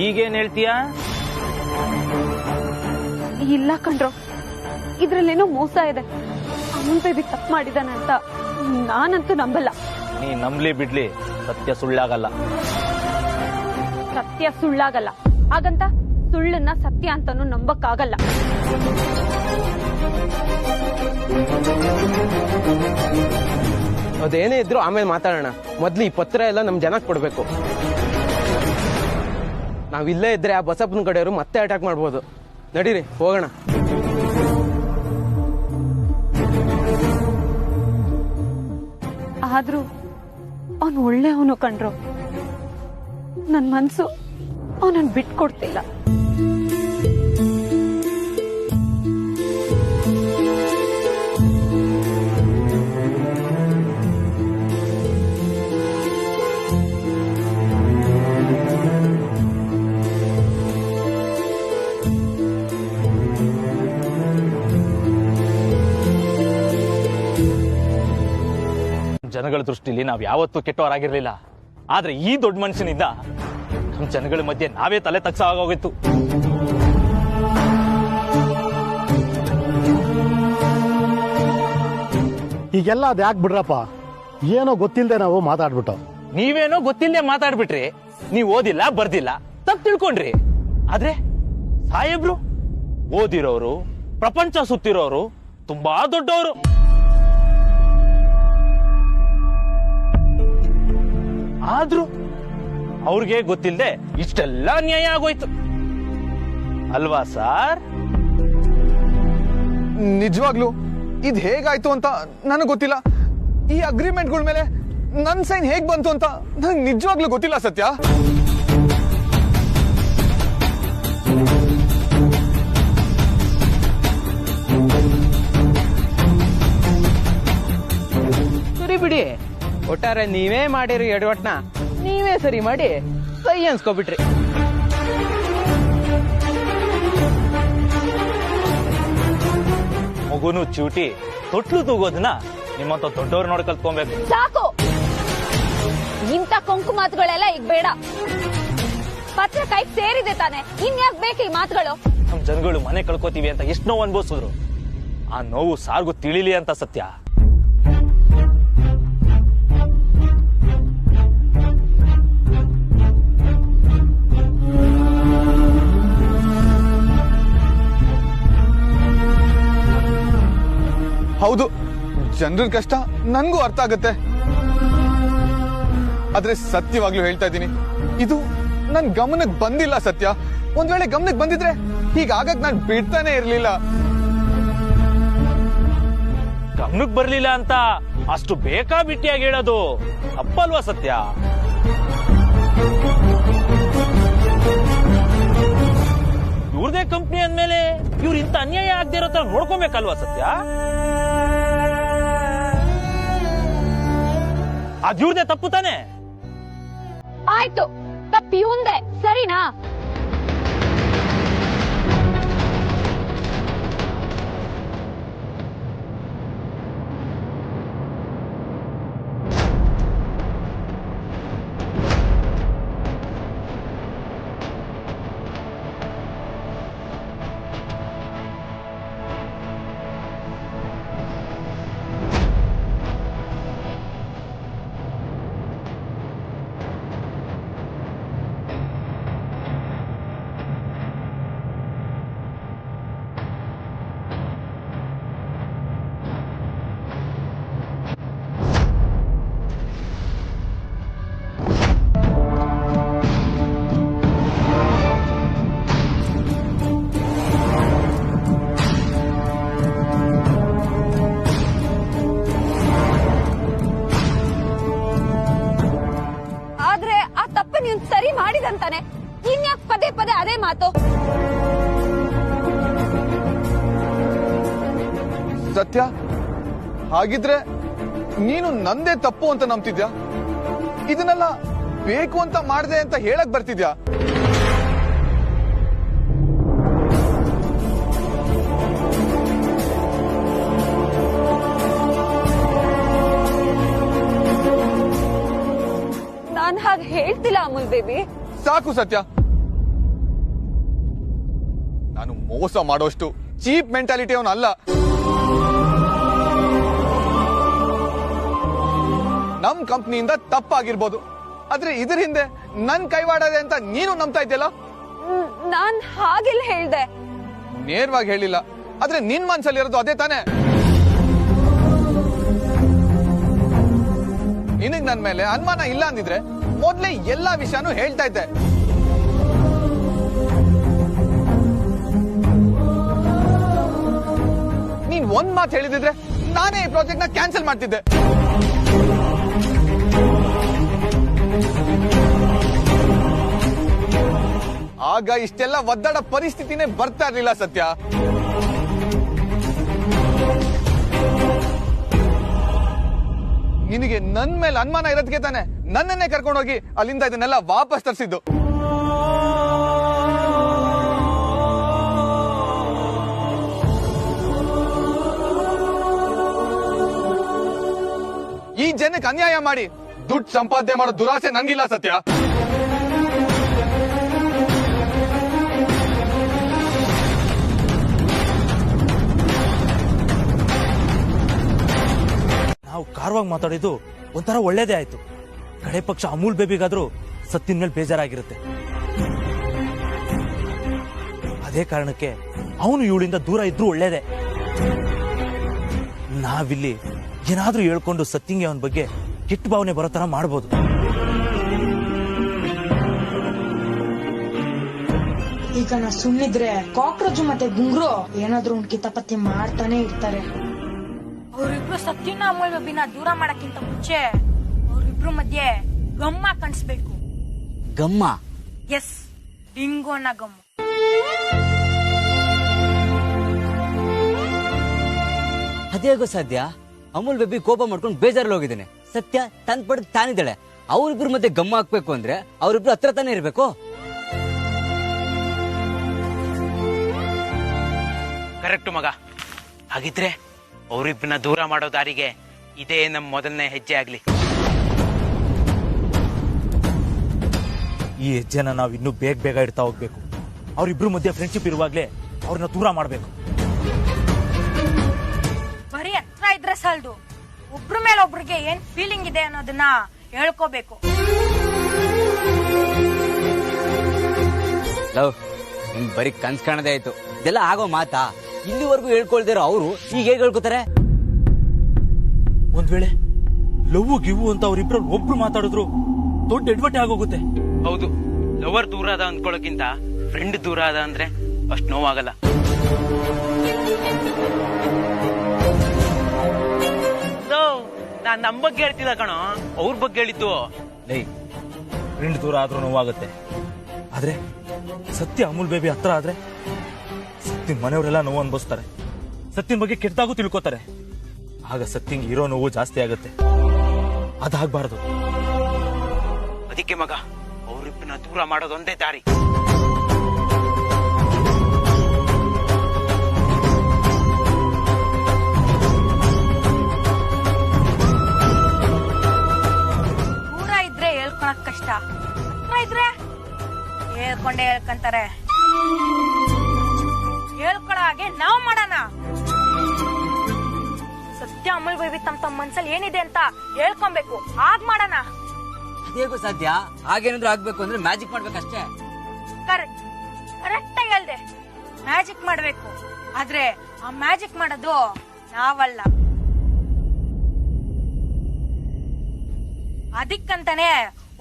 ಈಗೇನ್ ಹೇಳ್ತೀಯಾ? ಇಲ್ಲ ಕಣ್ರೋ, ಇದ್ರಲ್ಲೇನೋ ಮೋಸ ಇದೆ. ಅನಂತ ಇದಕ್ಕೆ ತಪ್ಪು ಮಾಡಿದಾನೆ ಅಂತ ನಾನಂತೂ ನಂಬಲ್ಲ. ನೀ ನಂಬ್ಲಿ ಬಿಡ್ಲಿ, ಸತ್ಯ ಸುಳ್ಳಾಗಲ್ಲ. ಸತ್ಯ ಸುಳ್ಳಾಗಲ್ಲ, ಹಾಗಂತ ಸುಳ್ಳನ್ನ ಸತ್ಯ ಅಂತಾನು ನಂಬಕ್ಕಾಗಲ್ಲ. ಅದೇನೇ ಇದ್ರು ಆಮೇಲೆ ಮಾತಾಡೋಣ. ಮೊದ್ಲು ಈ ಪತ್ರ ಎಲ್ಲ ನಮ್ ಜನಕ್ಕೆ ಕೊಡ್ಬೇಕು. ನಾವಿಲ್ಲೇ ಇದ್ರೆ ಆ ಬಸಪ್ಪನ ಕಡೆಯವರು ಮತ್ತೆ ಅಟ್ಯಾಕ್ ಮಾಡ್ಬೋದು. ನಡೀರಿ ಹೋಗೋಣ. ಆದ್ರೂ ಅವನು ಒಳ್ಳೆಯವನು ಕಣ್ರು. ನನ್ ಮನ್ಸು ಅವನನ್ನ ಬಿಟ್ಕೊಡ್ತಿಲ್ಲ. ಜನಗಳ ದೃಷ್ಟಿಲಿ ನಾವ್ ಯಾವತ್ತೂ ಕೆಟ್ಟವರಾಗಿರ್ಲಿಲ್ಲ. ಆದ್ರೆ ಈ ದೊಡ್ಡ ಮನುಷ್ಯನಿಂದ ನಮ್ ಜನಗಳ ಮಧ್ಯೆ ನಾವೇ ತಲೆ ತಗ್ಸಾಗೋಗಿತ್ತು. ಈಗೆಲ್ಲ ಅದ್ ಯಾಕೆ ಬಿಡ್ರಪ್ಪ, ಏನೋ ಗೊತ್ತಿಲ್ಲದೆ ನಾವು ಮಾತಾಡ್ಬಿಟ್ಟು. ನೀವೇನೋ ಗೊತ್ತಿಲ್ಲದೆ ಮಾತಾಡ್ಬಿಟ್ರಿ. ನೀವ್ ಓದಿಲ್ಲ ಬರ್ದಿಲ್ಲ ತಪ್ಪು ತಿಳ್ಕೊಂಡ್ರಿ. ಆದ್ರೆ ಸಾಹೇಬ್ರು ಓದಿರೋರು, ಪ್ರಪಂಚ ಸುತ್ತಿರೋರು, ತುಂಬಾ ದೊಡ್ಡವರು. ಆದ್ರೂ ಅವ್ರಿಗೆ ಗೊತ್ತಿಲ್ಲದೆ ಇಷ್ಟೆಲ್ಲ ಅನ್ಯಾಯ ಆಗೋಯ್ತು ಅಲ್ವಾ ಸಾರ್? ನಿಜವಾಗ್ಲು ಇದ್ ಹೇಗಾಯ್ತು ಅಂತ ನನಗೆ ಗೊತ್ತಿಲ್ಲ. ಈ ಅಗ್ರಿಮೆಂಟ್ಗಳ ಮೇಲೆ ನನ್ ಸೈನ್ ಹೇಗ್ ಬಂತು ಅಂತ ನಂಗೆ ನಿಜವಾಗ್ಲೂ ಗೊತ್ತಿಲ್ಲ ಸತ್ಯ. ಸರಿ ಬಿಡಿ, ಒಟ್ಟಾರೆ ನೀವೇ ಮಾಡಿರಿ ಎಡವಟ್ನ ನೀವೇ ಸರಿ ಮಾಡಿ ಸೈ ಅನ್ಸ್ಕೊಬಿಟ್ರಿ. ಮಗುನು ಚೂಟಿ ತೊಟ್ಲು ತೂಗೋದನ್ನ ನಿಮ್ಮಂತ ದೊಡ್ಡವ್ರು ನೋಡಿ ಕಲ್ತ್ಕೊಬೇಕು. ಸಾಕು, ಇಂಥ ಕೊಂಕು ಮಾತುಗಳೆಲ್ಲ ಈಗ ಬೇಡ. ಪತ್ರ ಕೈ ಸೇರಿದೆ ತಾನೆ, ಇನ್ಯಾಕ್ ಬೇಕು ಈ ಮಾತುಗಳು? ನಮ್ ಜನಗಳು ಮನೆ ಕಳ್ಕೊತೀವಿ ಅಂತ ಎಷ್ಟು ನೋವು ಅನ್ಭವಿಸಿದ್ರು. ಆ ನೋವು ಸಾರ್ಗೂ ತಿಳಿಲಿ ಅಂತ ಸತ್ಯ. ಹೌದು, ಜನರ ಕಷ್ಟ ನನ್ಗೂ ಅರ್ಥ ಆಗತ್ತೆ. ಆದ್ರೆ ಸತ್ಯವಾಗ್ಲೂ ಹೇಳ್ತಾ ಇದ್ದೀನಿ, ಇದು ನನ್ ಗಮನಕ್ಕೆ ಬಂದಿಲ್ಲ ಸತ್ಯ. ಒಂದ್ ವೇಳೆ ಗಮನಕ್ಕೆ ಬಂದಿದ್ರೆ ಹೀಗಾಗಕ್ ನಾನ್ ಬಿಡ್ತಾನೆ ಇರ್ಲಿಲ್ಲ. ಗಮನಕ್ಕೆ ಬರ್ಲಿಲ್ಲ ಅಂತ ಅಷ್ಟು ಬೇಕಾಬಿಟ್ಟಿಯಾಗಿ ಹೇಳೋದು ತಪ್ಪಲ್ವಾ ಸತ್ಯ? ಇವ್ರದೇ ಕಂಪ್ನಿ ಅಂದ್ಮೇಲೆ ಇವ್ರು ಇಂತ ಅನ್ಯಾಯ ಆಗದೆ ಇರೋ ತರ ನೋಡ್ಕೊಬೇಕಲ್ವಾ ಸತ್ಯ? ಅದ್ಯೂರ್ದೆ ತಪ್ಪು ತಾನೆ. ಆಯ್ತು, ತಪ್ಪಿ ಒಂದೇ, ಸರಿನಾ? ಸರಿ ಮಾಡಿದಂತಾನೆ, ಇನ್ಯಾಕ್ ಪದೇ ಪದೇ ಅದೇ ಮಾತು? ಸತ್ಯ, ಹಾಗಿದ್ರೆ ನೀನು ನಂದೇ ತಪ್ಪು ಅಂತ ನಂಬ್ತಿದ್ಯಾ? ಇದನ್ನೆಲ್ಲ ಬೇಕು ಅಂತ ಮಾಡ್ದೆ ಅಂತ ಹೇಳಕ್ ಬರ್ತಿದ್ಯಾ? ನಾನ್ ಹಾಗೆ ಹೇಳ್ತಿಲ್ಲ ಅಮೂಲ್ ಬೇಬಿ. ಸಾಕು ಸತ್ಯ, ನಾನು ಮೋಸ ಮಾಡೋಷ್ಟು ಚೀಪ್ ಮೆಂಟಾಲಿಟಿ ಅವನು ಅಲ್ಲ. ನಮ್ ಕಂಪ್ನಿಯಿಂದ ತಪ್ಪಾಗಿರ್ಬೋದು, ಆದ್ರೆ ಇದ್ರ ಹಿಂದೆ ನನ್ ಕೈವಾಡದೆ ಅಂತ ನೀನು ನಂಬ್ತಾ ಇದ್ಯಲ್ಲ? ನಾನ್ ಹಾಗೆಲ್ಲ ಹೇಳ್ದೆ. ನೇರವಾಗಿ ಹೇಳಿಲ್ಲ, ಆದ್ರೆ ನಿನ್ ಮನ್ಸಲ್ಲಿ ಇರೋದು ಅದೇ ತಾನೆ. ನಿನಗ್ ನನ್ ಮೇಲೆ ಅನುಮಾನ ಇಲ್ಲ ಅಂದಿದ್ರೆ ಮೊದ್ಲೇ ಎಲ್ಲಾ ವಿಷಯನೂ ಹೇಳ್ತಾ ಇದ್ದೆ. ನೀನ್ ಒಂದ್ ಮಾತು ಹೇಳಿದಿದ್ರೆ ನಾನೇ ಈ ಪ್ರಾಜೆಕ್ಟ್ ನ ಕ್ಯಾನ್ಸಲ್ ಮಾಡ್ತಿದ್ದೆ. ಆಗ ಇಷ್ಟೆಲ್ಲ ಒದ್ದಾಡ ಪರಿಸ್ಥಿತಿನೇ ಬರ್ತಾ ಇರ್ಲಿಲ್ಲ ಸತ್ಯ. ನಿನಗೆ ನನ್ ಮೇಲೆ ಅನುಮಾನ ಇರೋದಕ್ಕೆ ತಾನೆ ನನ್ನನ್ನೇ ಕರ್ಕೊಂಡೋಗಿ ಅಲ್ಲಿಂದ ಇದನ್ನೆಲ್ಲ ವಾಪಸ್ ತರಿಸಿದ್ದು. ಈ ಜನಕ್ಕೆ ಅನ್ಯಾಯ ಮಾಡಿ ದುಡ್ಡು ಸಂಪಾದನೆ ಮಾಡೋ ದುರಾಸೆ ನಂಗಿಲ್ಲ ಸತ್ಯ. ನಾವು ಕಾರವಾಗಿ ಮಾತಾಡಿದ್ದು ಒಂಥರ ಒಳ್ಳೇದೇ ಆಯ್ತು. ಕಡೆ ಪಕ್ಷ ಅಮೂಲ್ ಬೇಬಿಗಾದ್ರೂ ಸತ್ತಿನ ಮೇಲೆ ಬೇಜಾರಾಗಿರುತ್ತೆ. ಅದೇ ಕಾರಣಕ್ಕೆ ಅವನು ಇವಳಿಂದ ದೂರ ಇದ್ರೂ ಒಳ್ಳೇದೇ. ನಾವಿಲ್ಲಿ ಏನಾದ್ರೂ ಹೇಳ್ಕೊಂಡು ಸತ್ತಿಂಗೆ ಅವನ ಬಗ್ಗೆ ಕೆಟ್ಟ ಭಾವನೆ ಬರೋ ತರ ಮಾಡ್ಬೋದು. ಈಗ ನಾ ಸುಮ್ಮನಿದ್ರೆ ಕಾಕ್ರೋಚ್ ಮತ್ತೆ ಗುಂಗ್ರು ಏನಾದ್ರೂ ಒಂದು ಕಿತಾಪತಿ ಮಾಡ್ತಾನೆ ಇರ್ತಾರೆ. ಅವ್ರಿಬ್ರು ಸತ್ಯನ ಅಮೂಲ್ ಬೇಬಿನ ದೂರ ಮಾಡಕ್ಕಿಂತ ಮುಂಚೆ ಅವ್ರಿಬ್ರು ಮಧ್ಯೆ ಗಮ್ಮ ಕಾಣಿಸ್ಬೇಕು. ಗಮ್ಮ? ಎಸ್, ಡಿಂಗೋನ ಗಮ್ಮ. ಅದೇಗೋ ಸಾಧ್ಯ? ಅಮೂಲ್ ಬೇಬಿ ಕೋಪ ಮಾಡ್ಕೊಂಡು ಬೇಜಾರಲ್ಲಿ ಹೋಗಿದ್ದೇನೆ. ಸತ್ಯ ತನ್ ಪಡೆದು ತಾನಿದ್ದಾಳೆ. ಅವ್ರಿಬ್ರು ಮಧ್ಯೆ ಗಮ್ಮ ಹಾಕ್ಬೇಕು ಅಂದ್ರೆ ಅವ್ರಿಬ್ರು ಹತ್ರ ತಾನೇ ಇರ್ಬೇಕು. ಕರೆಕ್ಟ್ ಮಗ. ಹಾಗಿದ್ರೆ ಅವರಿಬ್ಬರನ್ನ ದೂರ ಮಾಡೋ ದಾರಿಗೆ ಇದೇ ನಮ್ಮ ಮೊದಲನೇ ಹೆಜ್ಜೆ ಆಗ್ಲಿ. ಈ ಹೆಜ್ಜೆನ ನಾವು ಇನ್ನೂ ಬೇಗ ಬೇಗ ಇಡ್ತಾ ಹೋಗ್ಬೇಕು. ಅವ್ರಿಬ್ರು ಮಧ್ಯೆ ಫ್ರೆಂಡ್ಶಿಪ್ ಇರುವಾಗ್ಲೇ ಅವ್ರನ್ನ ದೂರ ಮಾಡ್ಬೇಕು. ಬರೀ ಹತ್ರ ಇದ್ರೆ ಸಾಲದು, ಒಬ್ರ ಮೇಲೆ ಒಬ್ರಿಗೆ ಏನ್ ಫೀಲಿಂಗ್ ಇದೆ ಅನ್ನೋದನ್ನ ಹೇಳ್ಕೋಬೇಕು. ಲವ್ ನಿಮ್ ಬರೀ ಕನ್ಸ್ ಕಾಣದೇ ಆಯ್ತು. ಇದೆಲ್ಲ ಆಗೋ ಮಾತಾ? ಇಲ್ಲಿವರೆಗೂ ಹೇಳ್ಕೊಳ್ದಿರೋ ಅವರು ಈಗ ಹೇಗೆ ಹೇಳ್ಕೊತಾರೆ? ಒಂದ್ ವೇಳೆ ಲವ್ ಗಿವು ಅಂತ ಅವ್ರಿಬ್ರಲ್ಲಿ ಒಬ್ರು ಮಾತಾಡಿದ್ರು ದೊಡ್ಡ ಎಡ್ವಟ್ಟೆ ಆಗೋಗುತ್ತೆ. ಹೌದು, ಲವರ್ ದೂರ ಅದ ಅಂದ್ಕೊಳ್ಳೋಕ್ಕಿಂತ ಫ್ರೆಂಡ್ ದೂರ ಅದ ಅಂದ್ರೆ ಅಷ್ಟು ನೋವಾಗಲ್ಲ. ನಾನ್ ನಮ್ ಬಗ್ಗೆ ಹೇಳ್ತಿದ್ದ ಕಣೋ, ಅವ್ರ ಬಗ್ಗೆ ಹೇಳಿದ್ದು. ಫ್ರೆಂಡ್ ದೂರ ಆದ್ರೂ ನೋವಾಗುತ್ತೆ. ಆದ್ರೆ ಸತ್ಯ ಅಮೂಲ್ ಬೇಬಿ ಹತ್ರ ಆದ್ರೆ ಸತ್ಯನ್ ಮನೆಯವರೆಲ್ಲ ನೋವು ಅನ್ಭವಿಸ್ತಾರೆ. ಸತ್ಯನ್ ಬಗ್ಗೆ ಕೆಟ್ಟದಾಗೂ ತಿಳ್ಕೊತಾರೆ. ಆಗ ಸತ್ಯಂಗೆ ಇರೋ ನೋವು ಜಾಸ್ತಿ ಆಗುತ್ತೆ. ಅದಾಗಬಾರದು. ಅದಕ್ಕೆ ಮಗ ಅವರಿಬ್ಬರನ್ನ ದೂರ ಮಾಡೋದೊಂದೇ ದಾರಿ. ದೂರ ಇದ್ರೆ ಹೇಳ್ಕೊಳಕ್ ಕಷ್ಟ, ಹತ್ರ ಇದ್ರೆ ಹೇಳ್ಕೊಂಡೇ ಹೇಳ್ಕೊಂತಾರೆ. ಹೇಳ್ಕೊಳ ಹಾಗೆ ನಾವ್ ಮಾಡೋಣ. ಸತ್ಯ ಅಮೂಲ್ ಬೇಬಿ ತಮ್ಮ ಮನ್ಸಲ್ಲಿ ಏನಿದೆ ಅಂತ ಹೇಳ್ಕೊಬೇಕು, ಹಾಗ್ ಮಾಡೋಣ. ಅದೇಗೋ ಸಾಧ್ಯ? ಹಾಗೇನಾದ್ರೂ ಆಗ್ಬೇಕು ಅಂದ್ರೆ ಮ್ಯಾಜಿಕ್ ಮಾಡ್ಬೇಕಷ್ಟೇ. ಕರೆಕ್ಟ್ ಆಗಿ ಹೇಳ್ದೆ, ಮ್ಯಾಜಿಕ್ ಮಾಡ್ಬೇಕು. ಆದ್ರೆ ಆ ಮ್ಯಾಜಿಕ್ ಮಾಡೋದು ನಾವಲ್ಲ. ಅದಕ್ಕಂತಾನೆ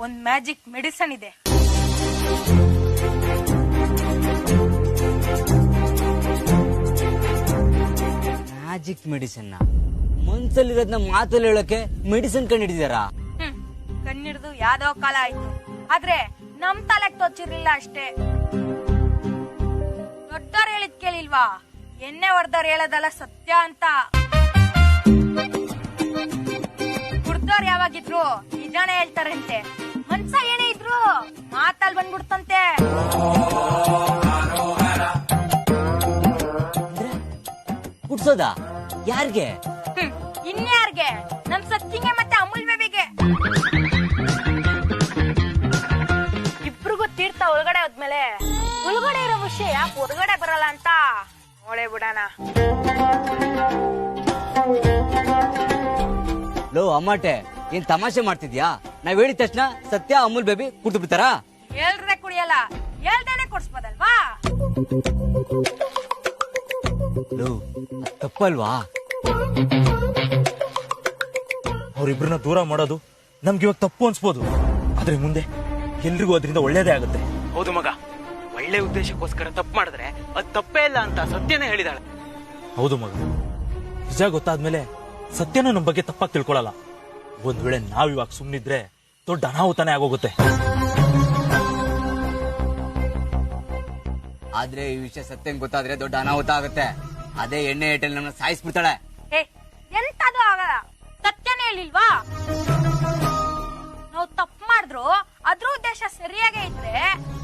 ಒಂದ್ ಮ್ಯಾಜಿಕ್ ಮೆಡಿಸನ್ ಇದೆ. Magic medicine? ಮನ್ಸಲ್ಲಿರೋದ್ನ ಮಾತಲ್ಲಿ ಹೇಳಕ್ಕೆ ಮೆಡಿಸಿನ್ ಕಂಡಿಡಿದಾರ? ಕಣ್ಣಿಡ್ದು ಯಾವ್ದೋ ಕಾಲ ಆಯ್ತು, ಆದ್ರೆ ನಮ್ ತಲೆಗ್ ತೊಚ್ಚಿರ್ಲಿಲ್ಲ ಅಷ್ಟೇ. ದೊಡ್ಡವ್ರು ಹೇಳಿದ್ ಕೇಳಿಲ್ವಾ, ಎಣ್ಣೆ ಹೊಡೆದವ್ರು ಹೇಳೋದಲ್ಲ ಸತ್ಯ ಅಂತ. ಕುಡ್ದವ್ರು ಯಾವಾಗಿದ್ರು ನಿಜಾನೇ ಹೇಳ್ತಾರಂತೆ. ಮನ್ಸ ಏನೇ ಇದ್ರು ಮಾತಲ್ಲಿ ಬಂದ್ಬಿಡ್ತಂತೆ. ಕುಡ್ಸೋದಾ? ಯಾರಿಗೆ? ಇನ್ಯಾರ್ಗೆ? ನಮ್ ಸತ್ಯಂಗೆ ಮತ್ತೆ ಅಮೂಲ್ ಬೇಬಿಗೆ. ಇಬ್ರಿಗೂ ತೀರ್ಥ ಒಳಗಡೆ ಹೋದ್ಮೇಲೆ ಒಳಗಡೆ ಇರೋ ವಿಷಯ ಯಾಕೆ ಹೊರಗಡೆ ಬರಲ್ಲ ಅಂತ ನೋಡೇ ಬಿಡೋಣ. ಲೋ ಅಮ್ಮಾಟೆ, ಏನ್ ತಮಾಷೆ ಮಾಡ್ತಿದ್ಯಾ? ನಾವ್ ಹೇಳಿದ ತಕ್ಷಣ ಸತ್ಯ ಅಮೂಲ್ ಬೇಬಿ ಕುಡ್ದು ಬಿಡ್ತಾರ? ಹೇಳ್ರೆ ಕುಡಿಯಲ್ಲ, ಹೇಳ್ದೇನೆ ಕೊಡ್ಸ್ಬೋದಲ್ವಾ? ಲೋ ತಪ್ಪಲ್ವಾ? ಅವ್ರಿಬ್ರನ್ನ ದೂರ ಮಾಡೋದು ನಮ್ಗೆ ಇವಾಗ ತಪ್ಪು ಅನ್ಸ್ಬೋದು, ಆದ್ರೆ ಮುಂದೆ ಎಲ್ರಿಗೂ ಅದರಿಂದ ಒಳ್ಳೇದೇ ಆಗುತ್ತೆ. ಹೌದು ಮಗ, ಒಳ್ಳೆ ಉದ್ದೇಶಕ್ಕೋಸ್ಕರ ತಪ್ಪು ಮಾಡಿದ್ರೆ ಅದು ತಪ್ಪೇ ಇಲ್ಲ ಅಂತ ಸತ್ಯನೇ ಹೇಳಿದಾಳೆ. ಹೌದು ಮಗ, ನಿಜ ಗೊತ್ತಾದ್ಮೇಲೆ ಸತ್ಯನೂ ನಮ್ಮ ಬಗ್ಗೆ ತಪ್ಪಾಗಿ ತಿಳ್ಕೊಳಲ್ಲ. ಒಂದ್ ವೇಳೆ ನಾವಿವಾಗ ಸುಮ್ನಿದ್ರೆ ದೊಡ್ಡ ಅನಾಹುತಾನೆ ಆಗೋಗುತ್ತೆ. ಆದ್ರೆ ಈ ವಿಷಯ ಸತ್ಯಂಗ್ ಗೊತ್ತಾದ್ರೆ ದೊಡ್ಡ ಅನಾಹುತ ಆಗುತ್ತೆ. ಅದೇ ಎಣ್ಣೆ ಏಟಲ್ ನಮ್ಮನ್ನ ಸಾಯಿಸ್ಬಿಡ್ತಾಳೆ. ಎಂತದು ಆಗಲ್ಲ, ಸತ್ಯನೇ ಹೇಳಿಲ್ವಾ? ನಾವು ತಪ್ಪು ಮಾಡಿದ್ರು ಅದ್ರ ಉದ್ದೇಶ ಸರಿಯಾಗೇ ಇದ್ರೆ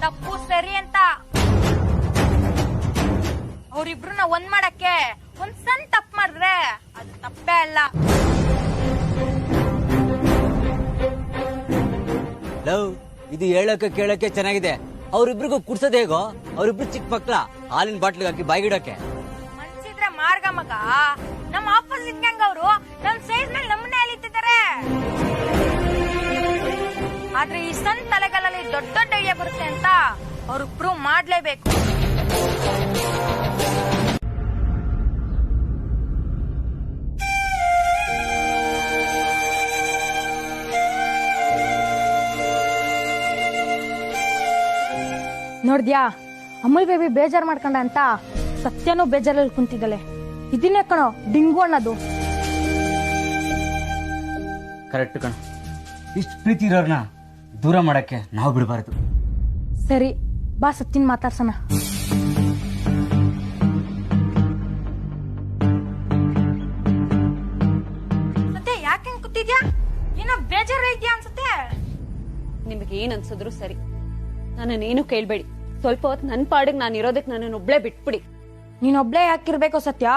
ತಪ್ಪು ಸರಿ ಅಂತ. ಅವ್ರಿಬ್ರನ್ನ ಒಂದ್ ಮಾಡಕ್ಕೆ ಒಂದ್ ಸಣ್ಣ ತಪ್ಪು ಮಾಡಿದ್ರೆ ಅದು ತಪ್ಪೇ ಅಲ್ಲ. ಲವ್, ಇದು ಹೇಳಕ್ಕೆ ಕೇಳಕ್ಕೆ ಚೆನ್ನಾಗಿದೆ. ಅವ್ರಿಬ್ರಿಗೂ ಕುಡ್ಸೋದ್ ಹೇಗೋ? ಅವ್ರಿಬ್ರು ಚಿಕ್ಕ ಮಕ್ಳ, ಹಾಲಿನ ಬಾಟ್ಲಿಗೆ ಹಾಕಿ ಬಾಯಿಗಿಡಕ್ಕೆ. ಮನ್ಸಿದ್ರೆ ಮಾರ್ಗ ಮಗ. ನಮ್ಮ ಆಪೋಸಿಟ್ ಗ್ಯಾಂಗ್ ಅವರು ನಮ್ ಸೈಜ್ ಮೇಲೆ ನಮ್ಮನ್ನೇ ಎಳಿತಿದ್ದಾರೆ. ಆದ್ರೆ ಈ ಸಣ್ಣ ತಲೆಗಳಲ್ಲಿ ದೊಡ್ಡ ದೊಡ್ಡ ಐಡಿಯಾ ಬರುತ್ತೆ ಅಂತ ಅವ್ರು ಪ್ರೂವ್ ಮಾಡ್ಲೇಬೇಕು. ನೋಡ್ದ್ಯಾ, ಅಮೂಲ್ ಬೇಬಿ ಬೇಜಾರ್ ಮಾಡ್ಕೊಂಡ ಅಂತ ಸತ್ಯನೂ ಬೇಜಾರಲ್ಲಿ ಕುಂತಿದ್ದಲೆ. ಇದನ್ನೇ ಕಣೋ ಡಿಂಗು ಅನ್ನೋದು. ಕರೆಕ್ಟ್ ಕಣ. ಇಷ್ಟು ಪ್ರೀತಿ ಇರೋರ್ನ ದೂರ ಮಾಡಕ್ಕೆ ನಾವು ಬಿಡಬಾರದು. ಸರಿ ಬಾ, ಸತ್ಯನ್ ಮಾತಾಡ್ಸೋಣ. ಮತ್ತೆ ಯಾಕೆ ಕೂತಿದ್ಯಾ? ಏನೋ ಬೇಜಾರ ಇದೆಯಾ ಅನ್ಸುತ್ತೆ. ನಿಮಗೆ ಏನ್ ಅನ್ಸಿದ್ರು ಸರಿ, ನನ್ನನ್ನೇನು ಕೇಳ್ಬೇಡಿ. ಸ್ವಲ್ಪ ಹೊತ್ತು ನನ್ ಪಾಡಿಗೆ ನಾನು ಇರೋದಕ್ಕೆ ನನ್ನನ್ನೊಬ್ಳೆ ಬಿಟ್ಬಿಡಿ. ನೀನೊಬ್ಳೆ ಯಾಕಿರ್ಬೇಕು ಸತ್ಯ?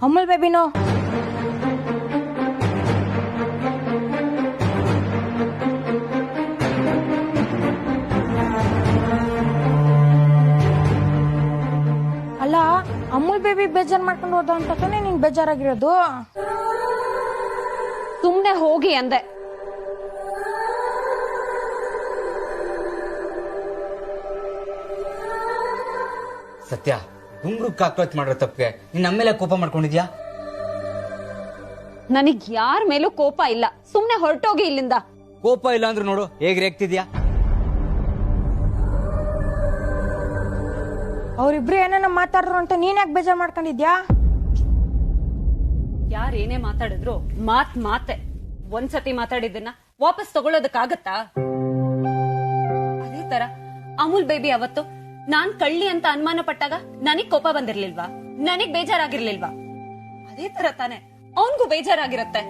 ಅಮೂಲ್ ಬೇಬಿನೋ ಅಲ್ಲ, ಅಮೂಲ್ ಬೇಬಿ ಬೇಜಾರ್ ಮಾಡ್ಕೊಂಡು ಹೋದ ಅಂತ ತಾನೇ ನೀನ್ ಬೇಜಾರಾಗಿರೋದು. ಸುಮ್ನೆ ಹೋಗಿ ಅಂದೆ. ಸತ್ಯ, ಗುಂಗ್ರು ಕಾಕ್ರೋಚ್ ಮಾಡಿರೋ ತಪ್ಪಿಗೆ ನೀನ್ ನಮ್ಮೇಲೆ ಕೋಪ ಮಾಡ್ಕೊಂಡಿದ್ಯಾ? ನನಗ್ ಯಾರ ಮೇಲೂ ಕೋಪ ಇಲ್ಲ, ಸುಮ್ನೆ ಹೊರಟೋಗಿ ಇಲ್ಲಿಂದ. ಕೋಪ ಇಲ್ಲ ಅಂದ್ರೂ ನೋಡು ಹೇಗ್ ರೇಗ್ತಿದ್ಯಾ. ಅವ್ರಿಬ್ರು ಏನೇನೋ ಮಾತಾಡ್ರು ಅಂತ ನೀನ್ ಯಾಕೆ ಬೇಜಾರ್ ಮಾಡ್ಕೊಂಡಿದ್ಯಾ? ಯಾರೇನೇ ಮಾತಾಡಿದ್ರು ಮಾತೆ. ಒಂದ್ಸತಿ ಮಾತಾಡಿದ್ದನ್ನ ವಾಪಸ್ ತಗೊಳ್ಳೋದಕ್ಕಾಗತ್ತಾ? ಅದೇ ತರ ಅಮೂಲ್ ಬೇಬಿ ಅವತ್ತು ನಾನ್ ಕಳ್ಳಿ ಅಂತ ಅನುಮಾನ ಪಟ್ಟಾಗ ನನಗ್ ಕೋಪ ಬಂದಿರ್ಲಿಲ್ವಾ? ನನಗ್ ಬೇಜಾರಾಗಿರ್ಲಿಲ್ವಾ? ಅದೇ ತರ ತಾನೆ ಅವನ್ಗೂ ಬೇಜಾರಾಗಿರತ್ತೆ.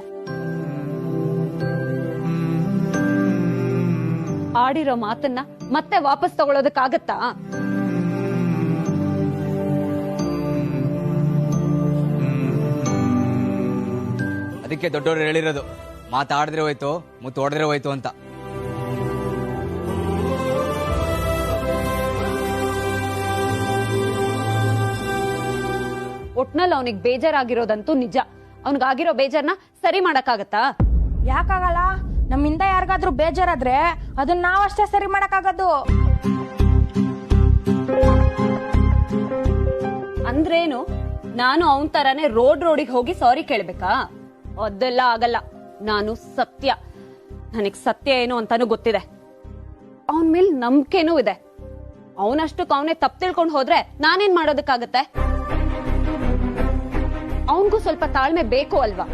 ಆಡಿರೋ ಮಾತನ್ನ ಮತ್ತೆ ವಾಪಸ್ ತಗೊಳೋದಕ್ಕಾಗತ್ತಾ? ಅದಕ್ಕೆ ದೊಡ್ಡವರು ಹೇಳಿರೋದು, ಮಾತಾಡಿದ್ರೆ ಹೋಯ್ತು, ಮುತ್ತು ಹೊಡೆದ್ರೆ ಹೋಯ್ತು ಅಂತ. ಒಟ್ನಲ್ಲಿ ಅವನಿಗೆ ಬೇಜಾರಾಗಿರೋದಂತೂ ನಿಜ. ಅವನಿಗಾಗಿರೋ ಬೇಜಾರ್ನ ಸರಿ ಮಾಡಕ್ಕಾಗತ್ತಾ? ಯಾಕಾಗಲ್ಲ? ನಮ್ಮಿಂದ ಯಾರಿಗಾದ್ರೂ ಬೇಜಾರಾದ್ರೆ ಅದನ್ನ ನಾವಷ್ಟೇ ಸರಿ ಮಾಡಕ್ಕಾಗದು. ಅಂದ್ರೇನು? ನಾನು ಅವನ್ ತರಾನೇ ರೋಡಿಗೆ ಹೋಗಿ ಸಾರಿ ಕೇಳ್ಬೇಕಾ? ಅದೆಲ್ಲ ಆಗಲ್ಲ. ನಾನು ಸತ್ಯ, ನನಗ್ ಸತ್ಯ ಏನು ಅಂತಾನು ಗೊತ್ತಿದೆ. ಅವನ್ ಮೇಲ್ ನಂಬಿಕೆನೂ ಇದೆ. ಅವನಷ್ಟಕ್ಕೆ ಅವನೇ ತಪ್ಪು ತಿಳ್ಕೊಂಡು ಹೋದ್ರೆ ನಾನೇನ್ ಮಾಡೋದಕ್ಕಾಗತ್ತೆ? ಅವನ್ಗೂ ಸ್ವಲ್ಪ ತಾಳ್ಮೆ ಬೇಕು ಅಲ್ವಾ?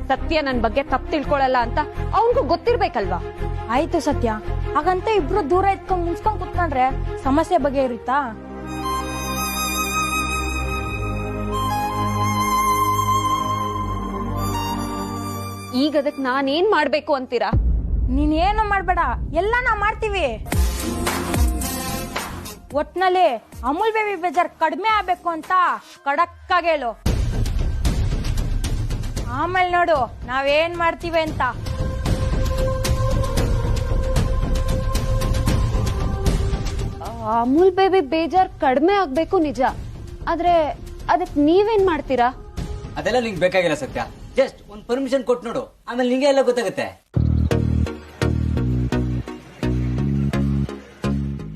ಸತ್ಯ ನನ್ ಬಗ್ಗೆ ತಪ್ಪು ತಿಳ್ಕೊಳಲ್ಲ ಅಂತ ಅವನ್ಗೂ ಗೊತ್ತಿರ್ಬೇಕಲ್ವಾ? ಆಯ್ತು ಸತ್ಯ, ಹಾಗಂತ ಇಬ್ರು ದೂರ ಇಟ್ಕೊಂಡ್ ಮುನ್ಸ್ಕೊಂಡ್ ಕುತ್ಕೊಂಡ್ರೆ ಸಮಸ್ಯೆ ಬಗ್ಗೆ ಇರುತ್ತಾ? ಈಗ ಅದಕ್ಕೆ ನಾನೇನ್ ಮಾಡ್ಬೇಕು ಅಂತೀರಾ? ನೀನೇನು ಮಾಡ್ಬೇಡ, ಎಲ್ಲ ನಾವ್ ಮಾಡ್ತೀವಿ. ಒಟ್ನಲ್ಲಿ ಅಮೂಲ್ ಬೇಬಿ ಬೇಜಾರ್ ಕಡಿಮೆ ಆಗ್ಬೇಕು ಅಂತ ಕಡಕ್ಕಾಗಿ ಹೇಳು. ಆಮೇಲೆ ನೋಡು ನಾವೇನ್ ಮಾಡ್ತೀವಿ ಅಂತ. ಅಮೂಲ್ ಬೇಬಿ ಬೇಜಾರ್ ಕಡಿಮೆ ಆಗ್ಬೇಕು ನಿಜ, ಆದ್ರೆ ಅದಕ್ ನೀವೇನ್ ಮಾಡ್ತೀರಾ? ಅದೆಲ್ಲ ನಿಂಗೆ ಬೇಕಾಗಿಲ್ಲ ಸತ್ಯ. ಜಸ್ಟ್ ಒಂದ್ ಪರ್ಮಿಷನ್ ಕೊಟ್ಟು ನೋಡು, ಆಮೇಲೆ ನಿಂಗೆ ಎಲ್ಲ ಗೊತ್ತಾಗುತ್ತೆ.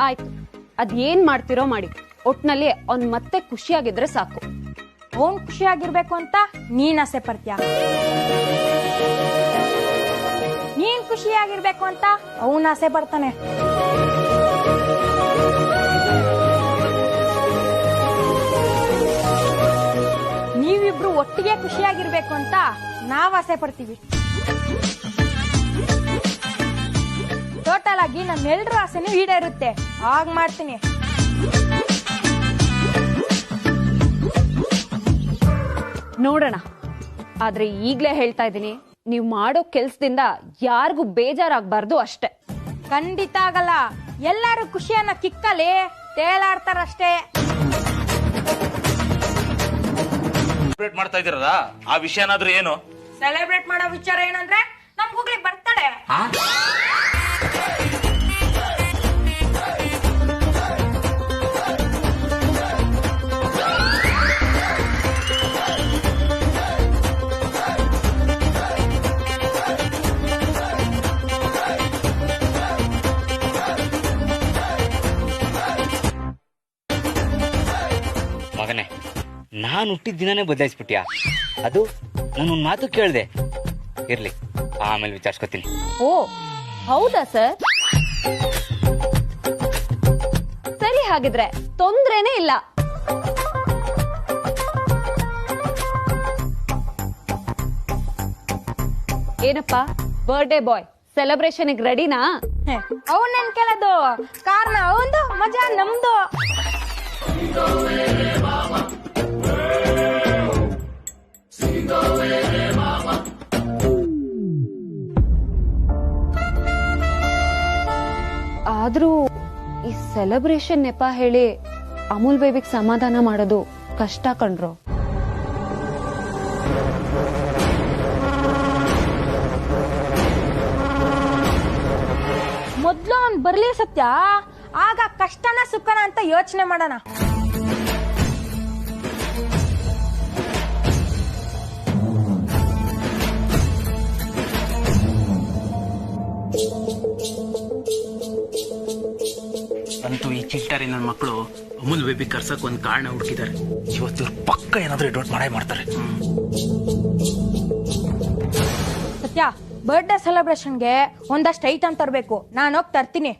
ಆಯ್ತು, ಅದ್ ಏನ್ ಮಾಡ್ತಿರೋ ಮಾಡಿ. ಒಟ್ನಲ್ಲಿ ಅವ್ನ್ ಮತ್ತೆ ಖುಷಿಯಾಗಿದ್ರೆ ಸಾಕು. ಅವನ್ ಖುಷಿಯಾಗಿರ್ಬೇಕು ಅಂತ ನೀನ್ ಆಸೆ ಪಡ್ತೀಯ, ನೀನ್ ಖುಷಿಯಾಗಿರ್ಬೇಕು ಅಂತ ಅವನ್ ಆಸೆ ಪಡ್ತಾನೆ. ನೀವಿಬ್ರು ಒಟ್ಟಿಗೆ ಖುಷಿಯಾಗಿರ್ಬೇಕು ಅಂತ ನಾವ್ ಆಸೆ ಪಡ್ತೀವಿ. ಟೋಟಲ್ ಆಗಿ ನಮ್ಮೆಲ್ರ ಆಸೆನೂ ಈಡೇರುತ್ತೆ. ಆಗ ಮಾಡ್ತೀನಿ. ನೋಡೋಣ. ಆದ್ರೆ ಈಗ್ಲೇ ಹೇಳ್ತಾ ಇದೀನಿ, ನೀವ್ ಮಾಡೋ ಕೆಲ್ಸದಿಂದ ಯಾರಿಗೂ ಬೇಜಾರಾಗ್ಬಾರ್ದು ಅಷ್ಟೇ. ಖಂಡಿತ ಆಗಲ್ಲ. ಎಲ್ಲಾರು ಖುಷಿಯನ್ನ ಕಿಕ್ಕಲಿ ತೇಲಾಡ್ತಾರಷ್ಟೇ. ಸೆಲೆಬ್ರೇಟ್ ಮಾಡ್ತಾ ಇದೀರಲ್ಲ, ಆ ವಿಷಯನಾದ್ರೂ ಏನು? ಸೆಲೆಬ್ರೇಟ್ ಮಾಡೋ ವಿಚಾರ ಏನಂದ್ರೆ ನಮ್ ಗೂಗ್ಲಿ ಬರ್ತಾಳೆ. ಮಗನೇ, ನಾನು ಹುಟ್ಟಿದ ದಿನಾನೇ ಬದಲಾಯಿಸ್ಬಿಟ್ಯಾ? ಅದು ನಾನೊಂದ್ ಮಾತು ಕೇಳ್ದೆ. ಇರ್ಲಿ, ಆಮೇಲೆ ವಿಚಾರಿಸ್ಕೊತೀನಿ. ಓ ಹೌದಾ ಸರ್? ಸರಿ, ಹಾಗಿದ್ರೆ ತೊಂದ್ರೆನೇ ಇಲ್ಲ. ಏನಪ್ಪ ಬರ್ಡೇ ಬಾಯ್, ಸೆಲೆಬ್ರೇಷನ್ ರೆಡಿನಾ? ಅವನ್ ಕೇಳೋದು, ಕಾರ್ನ ಅವಂದು, ಮಜಾ ನಮ್ದು. ಆದ್ರೂ ಈ ಸೆಲೆಬ್ರೇಷನ್ ನೆಪ ಹೇಳಿ ಅಮೂಲ್ ಬೇಬಿಗ್ ಸಮಾಧಾನ ಮಾಡೋದು ಕಷ್ಟ ಕಣ್ರು. ಮೊದ್ಲು ಅವ್ನ್ ಬರ್ಲಿ ಸತ್ಯ, ಆಗ ಕಷ್ಟನ ಸುಖನ ಅಂತ ಯೋಚನೆ ಮಾಡೋಣ. ಅಂತೂ ಈ ಚಿಲ್ಟಾರಿ ನನ್ನ ಮಕ್ಕಳು ಅಮೂಲ್ ಬೇಬಿ ಕರ್ಸಕ್ ಒಂದ್ ಕಾರಣ ಹುಡುಕಿದ್ದಾರೆ. ಇವತ್ತು ಪಕ್ಕ ಏನಾದ್ರೂ ಎಡವಟ್ ಮಾಡೇ ಮಾಡ್ತಾರೆ. ಸತ್ಯ, ಬರ್ಡೇ ಸೆಲೆಬ್ರೇಷನ್ಗೆ ಒಂದಷ್ಟು ಐಟಮ್ ತರಬೇಕು. ನಾನು ಹೋಗಿ ತರ್ತೀನಿ.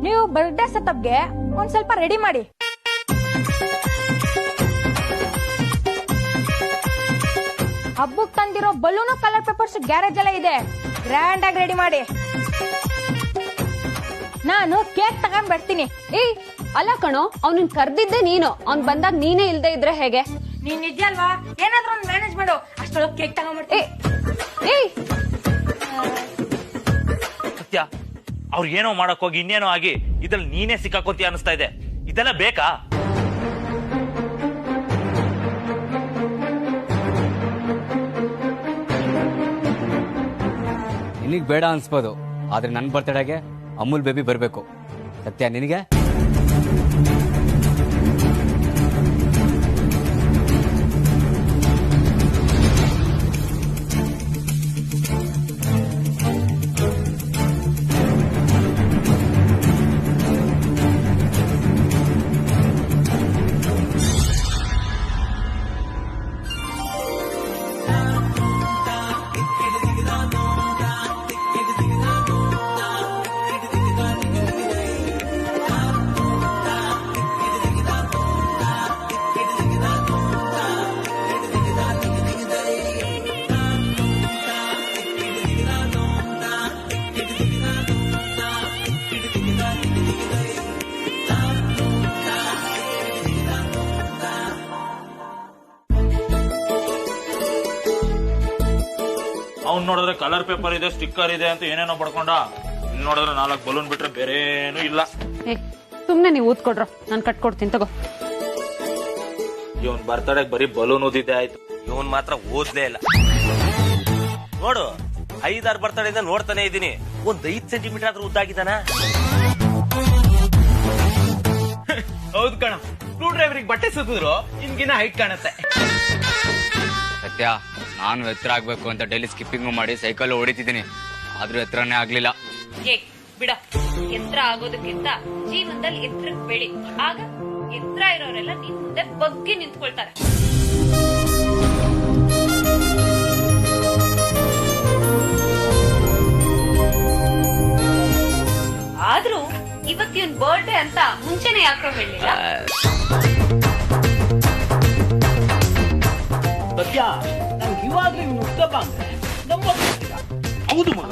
ನೀವು ಬರ್ಡೇ ಸೆಟಪ್ಗೆ ಒಂದ್ ಸ್ವಲ್ಪ ರೆಡಿ ಮಾಡಿ. ಹಬ್ಬಕ್ಕೆ ತಂದಿರೋ ಬಲೂನು, ಕಲರ್ ಪೇಪರ್ಸ್ ಗ್ಯಾರೇಜ್ ಎಲ್ಲ ಇದೆ. ಗ್ರ್ಯಾಂಡ್ ಆಗಿ ರೆಡಿ ಮಾಡಿ. ನಾನು ಕೇಕ್ ತಗೊಂಡ್ ಬರ್ತೀನಿ. ಏಯ್ ಅಲ್ಲ ಕಣೋ, ಅವ್ನನ್ ಕರ್ದಿದ್ದೆ ನೀನು. ಅವ್ನ್ ಬಂದಾಗ ನೀನೇ ಇಲ್ದೇ ಇದ್ರೆ ಹೇಗೆ? ನೀನ್ ನಿಜ ಅಲ್ವಾ? ಏನಾದ್ರೂ ಒಂದು ಮ್ಯಾನೇಜ್ ಮಾಡು. ಅಷ್ಟೊಳಗೆ ಕೇಕ್ ತಗೊಂಡ್ಬರ್ತೀನಿ. ಏಯ್ ಸತ್ಯ ಅವ್ರಿಗೇನೋ ಮಾಡಕ್ ಹೋಗಿ ಇನ್ನೇನೋ ಆಗಿ ಇದ್ರಲ್ಲಿ ನೀನೇ ಸಿಕ್ಕಾಕೋತಿ ಅನಿಸ್ತಾ ಇದೆ. ಇದೆಲ್ಲ ಬೇಕಾ? ನಿನಗ್ ಬೇಡ ಅನ್ಸ್ಬೋದು, ಆದ್ರೆ ನನ್ ಬರ್ತಡೆಗೆ ಅಮೂಲ್ ಬೇಬಿ ಬರ್ಬೇಕು. ಸತ್ಯ ನಿನಗೆ? ಅವ್ನ್ ನೋಡಿದ್ರೆ ಕಲರ್ ಪೇಪರ್ ಇದೆ, ಸ್ಟಿಕ್ಕರ್ ಇದೆ ಅಂತ ಏನೇನೋ ಪಡ್ಕೊಂಡ. ಇನ್ ನೋಡಿದ್ರೆ 4 ಬಲೂನ್ ಬಿಟ್ರೆ ಬೇರೆ ಏನೂ ಇಲ್ಲ. ಸುಮ್ನೆ ನೀವು ಊದ್ಕೊಡ್ರ, ನಾನ್ ಕಟ್ಕೊಡ್ತೀನಿ ತಗೋ. ಇವನ್ ಬರ್ತಡೆಗ್ ಬರೀ ಬಲೂನ್ ಓದಿದ್ದೆ ಆಯ್ತು, ಇವನ್ ಮಾತ್ರ ಓದ್ಲೇ ಇಲ್ಲ. ನೋಡು 5-6 ಬರ್ತಡೆಯಿಂದ ನೋಡ್ತಾನೆ ಇದ್ದೀನಿ, ಒಂದ್ 5 ಸೆಂಟಿಮೀಟರ್ ಆದ್ರೂ ಉದ್ದಾಗಿದ್ದಾನ? ಹೌದು ಕಣ, ಸ್ಕ್ರೂ ಡ್ರೈವರಿಗೆ ಬಟ್ಟೆ ಸುತ್ತಿದ್ರು ಇನ್ಗಿನ ಹೈಟ್ ಕಾಣುತ್ತೆ. ಸತ್ಯ, ನಾನು ಎತ್ತರ ಆಗ್ಬೇಕು ಅಂತ ಡೈಲಿ ಸ್ಕಿಪ್ಪಿಂಗ್ ಮಾಡಿ ಸೈಕಲ್ ಹೊಡಿತಿದ್ದೀನಿ, ಆದ್ರೂ ಎತ್ತರನೇ ಆಗ್ಲಿಲ್ಲ. ಬಿಡ, ಎತ್ತರ ಆಗೋದಕ್ಕಿಂತ ಜೀವನದಲ್ಲಿ ಎತ್ತರಕ್ಕೆ ಬೆಳಿ, ಆಗ ಎತ್ತರ ಇರೋರೆಲ್ಲ ನಿನ್ ಮುಂದೆ ಬಗ್ಗಿ ನಿಂತ್ಕೊಳ್ತಾರೆ. ಆದ್ರೂ ಇವತ್ತಿನ ಬರ್ಡೇ ಅಂತ ಮುಂಚೆನೆ ಯಾಕೋ ಹೇಳಿಲ್ಲ? ಸತ್ಯ, ನಮ್ಗೆ ಇವಾಗ್ಲೇ ಹುಟ್ಟಪ್ಪ ಅಂದ್ರೆ ನಂಬೋದಿಲ್ಲ. ಹೌದು ಮಗ,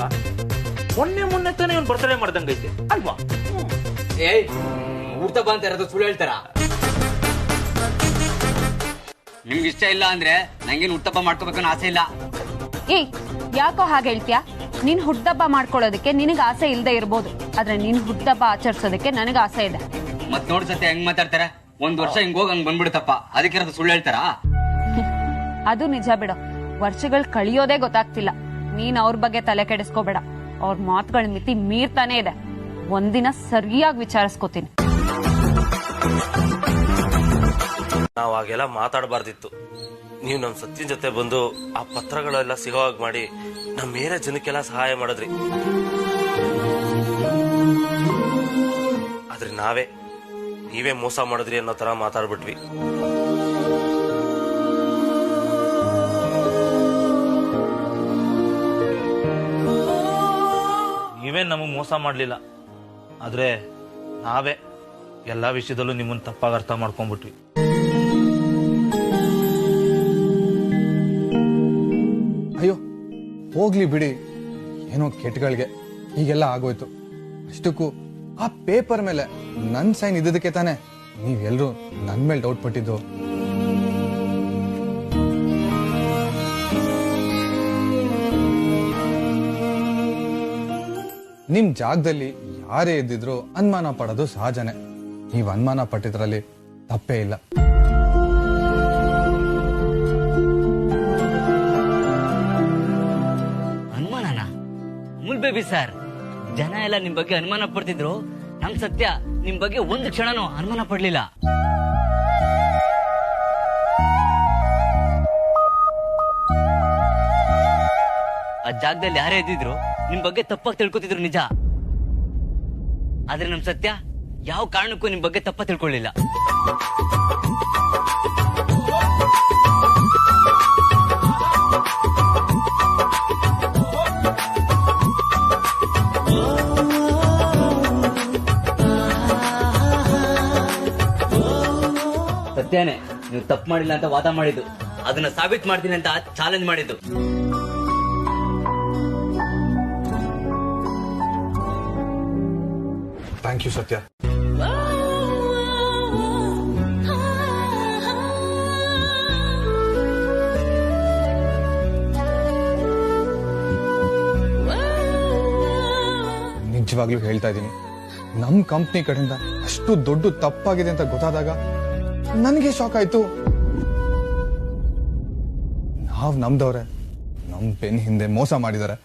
ಮೊನ್ನೆ ತಾನೇ ಇವ್ನು ಬರ್ತಡೇ ಮಾಡ್ದಂಗೈತೆ ಅಲ್ವಾ? ಊರ್ತಪ್ಪ ಅಂತ ಇರೋದು ಸುಳ್ಳು ಹೇಳ್ತಾರ? ನಿಮ್ಗೆ ಇಷ್ಟ ಇಲ್ಲ ಅಂದ್ರೆ ನಂಗೇನು ಹುಟ್ಟಪ್ಪ ಮಾಡ್ಕೋಬೇಕನ್ನೋ ಆಸೆ ಇಲ್ಲ. ಯಾಕೋ ಹಾಗೆ ಹೇಳ್ತೀಯ? ನಿನ್ ಹುಟ್ಟದಬ್ಬ ಮಾಡ್ಕೊಳ್ಳೋದಕ್ಕೆ ನಿನಗೆ ಆಸೆ ಇಲ್ಲದೆ ಇರ್ಬೋದು, ಆದ್ರೆ ನಿನ್ ಹುಟ್ಟದಬ್ಬ ಆಚರಿಸೋದಕ್ಕೆ ನನಗೆ ಆಸೆ ಇದೆ. ಮತ್ ನೋಡ್ ಸತ್ಯ ಹೆಂಗ್ ಮಾತಾಡ್ತಾರೆ, 1 ವರ್ಷ ಹಿಂಗ್ ಹೋಗಿ ಹಂಗ್ ಬಂದ್ಬಿಡುತ್ತಪ್ಪ, ಅದಕ್ಕೆ ಇರೋದು ಸುಳ್ಳು ಹೇಳ್ತಾರ? ಅದು ನಿಜ ಬಿಡು, ವರ್ಷಗಳು ಕಳಿಯೋದೇ ಗೊತ್ತಾಗ್ತಿಲ್ಲ. ನೀನ್ ಅವ್ರ ಬಗ್ಗೆ ತಲೆ ಕೆಡಿಸ್ಕೋಬೇಡ, ಅವ್ರ ಮಾತುಗಳ ಮಿತಿ ಮೀರ್ತಾನೆ ಇದೆ. ಒಂದಿನ ಸರಿಯಾಗಿ ವಿಚಾರಿಸ್ಕೋತೀನಿ. ನಾವ್ ಹಾಗೆಲ್ಲ ಮಾತಾಡಬಾರ್ದಿತ್ತು. ನೀವು ನಮ್ ಸತ್ಯನ್ ಜೊತೆ ಬಂದು ಆ ಪತ್ರಗಳೆಲ್ಲ ಸಿಗೋ ಹಾಗೆ ಮಾಡಿ ನಮ್ ಮೇಲೆ ಜನಕ್ಕೆಲ್ಲ ಸಹಾಯ ಮಾಡಿದ್ರಿ. ಆದ್ರೆ ನೀವೇ ಮೋಸ ಮಾಡಿದ್ರಿ ಅನ್ನೋ ತರ ಮಾತಾಡ್ಬಿಟ್ವಿ. ನೀವೇ ನಮಗ್ ಮೋಸ ಮಾಡ್ಲಿಲ್ಲ, ಆದ್ರೆ ನಾವೇ ಎಲ್ಲಾ ವಿಷಯದಲ್ಲೂ ನಿಮ್ಮನ್ನ ತಪ್ಪಾಗಿ ಅರ್ಥ ಮಾಡ್ಕೊಂಡ್ಬಿಟ್ವಿ. ಅಯ್ಯೋ ಹೋಗ್ಲಿ ಬಿಡಿ, ಏನೋ ಕೆಟ್ಟಗಳಿಗೆ ಹೀಗೆಲ್ಲ ಆಗೋಯ್ತು. ಅಷ್ಟಕ್ಕೂ ಆ ಪೇಪರ್ ಮೇಲೆ ನನ್ ಸೈನ್ ಇದ್ದದಕ್ಕೆ ತಾನೆ ನೀವೆಲ್ಲರೂ ನನ್ ಮೇಲೆ ಡೌಟ್ ಪಟ್ಟಿದ್ದು. ನಿಮ್ ಜಾಗದಲ್ಲಿ ಯಾರೇ ಇದ್ದಿದ್ರು ಅನುಮಾನ ಪಡೋದು ಸಹಜನೇ. ನೀವ್ ಅನುಮಾನ ಪಟ್ಟಿದ್ರಲ್ಲಿ ತಪ್ಪೇ ಇಲ್ಲ. ಅನುಮಾನನ? ಅಮೂಲ್ ಬೇಬಿ ಸರ್, ಜನ ಎಲ್ಲ ನಿಮ್ ಬಗ್ಗೆ ಅನುಮಾನ ಪಡ್ತಿದ್ರು, ನಮ್ ಸತ್ಯ ನಿಮ್ ಬಗ್ಗೆ ಒಂದು ಕ್ಷಣನೂ ಅನುಮಾನ ಪಡ್ಲಿಲ್ಲ. ಆ ಜಾಗದಲ್ಲಿ ಯಾರೇ ಇದ್ದಿದ್ರು ನಿಮ್ ಬಗ್ಗೆ ತಪ್ಪಾಗಿ ತಿಳ್ಕೊತಿದ್ರು ನಿಜ, ಆದ್ರೆ ನಮ್ ಸತ್ಯ ಯಾವ ಕಾರಣಕ್ಕೂ ನಿಮ್ ಬಗ್ಗೆ ತಪ್ಪ ತಿಳ್ಕೊಳ್ಳಿಲ್ಲ. ಸತ್ಯನೇ ನೀವು ತಪ್ಪು ಮಾಡಿಲ್ಲ ಅಂತ ವಾದ ಮಾಡಿದ್ದು, ಅದನ್ನ ಸಾಬೀತು ಮಾಡ್ತೀನಿ ಅಂತ ಚಾಲೆಂಜ್ ಮಾಡಿದ್ದು. ಥ್ಯಾಂಕ್ ಯು ಸತ್ಯ. ನಿಜವಾಗ್ಲೂ ಹೇಳ್ತಾ ಇದ್ದೀನಿ, ನಮ್ ಕಂಪ್ನಿ ಕಡೆಯಿಂದ ಅಷ್ಟು ದೊಡ್ಡ ತಪ್ಪಾಗಿದೆ ಅಂತ ಗೊತ್ತಾದಾಗ ನನಗೆ ಶಾಕ್ ಆಯ್ತು. ನಾವ್ ನಮ್ದವ್ರೆ ನಮ್ ಬೆನ್ ಹಿಂದೆ ಮೋಸ ಮಾಡಿದ್ದಾರೆ.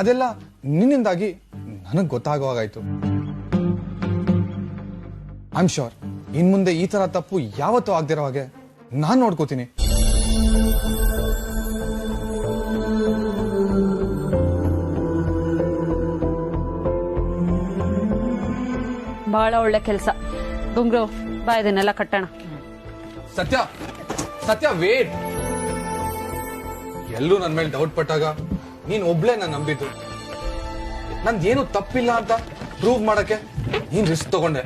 ಅದೆಲ್ಲ ನಿನ್ನಿಂದಾಗಿ ನನಗ್ ಗೊತ್ತಾಗುವಾಗಾಯ್ತು. ಐ ಆಮ್ ಶೋರ್ ಇನ್ ಮುಂದೆ ಈ ತರ ತಪ್ಪು ಯಾವತ್ತೂ ಆಗದಿರೋ ಹಾಗೆ ನಾನ್ ನೋಡ್ಕೋತೀನಿ. ಬಹಳ ಒಳ್ಳೆ ಕೆಲಸ. ಗುಂಗ್ರು ಬಾ, ಇದನ್ನೆಲ್ಲ ಕಟ್ಟೋಣ. ಸತ್ಯ ಸತ್ಯ ವೇಟ್. ಎಲ್ಲರೂ ನನ್ ಮೇಲೆ ಡೌಟ್ ಪಟ್ಟಾಗ ನೀನ್ ಒಬ್ಳೆ ನಾನು ನಂಬಿದ್ದು. ನಂದೇನು ತಪ್ಪಿಲ್ಲ ಅಂತ ಪ್ರೂವ್ ಮಾಡಕ್ಕೆ ನೀನ್ ರಿಸ್ಕ್ ತಗೊಂಡೆ.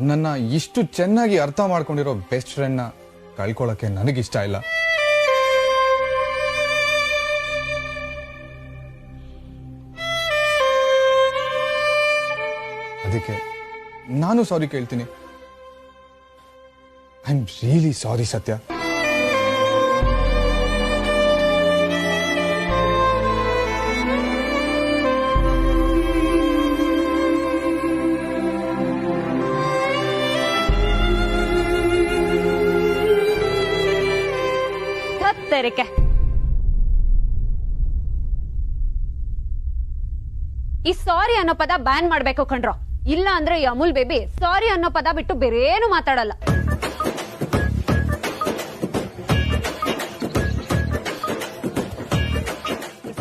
ನನ್ನ ಇಷ್ಟು ಚೆನ್ನಾಗಿ ಅರ್ಥ ಮಾಡ್ಕೊಂಡಿರೋ ಬೆಸ್ಟ್ ಫ್ರೆಂಡ್ ನ ಕಳ್ಕೊಳ್ಳಕ್ಕೆ ನನಗಿಷ್ಟ ಇಲ್ಲ. ಅದಕ್ಕೆ ನಾನು ಸಾರಿ ಕೇಳ್ತೀನಿ. ಐ ಆಮ್ ರಿಯಲಿ ಸಾರಿ ಸತ್ಯ. ಈ ಸಾರಿ ಅನ್ನೋ ಪದ ಬ್ಯಾನ್ ಮಾಡ್ಬೇಕು ಕಣ್ರೋ. ಇಲ್ಲ ಅಂದ್ರೆ ಈ ಅಮೂಲ್ ಬೇಬಿ ಸಾರಿ ಅನ್ನೋ ಪದ ಬಿಟ್ಟು ಬೇರೆ ಏನು ಮಾತಾಡಲ್ಲ.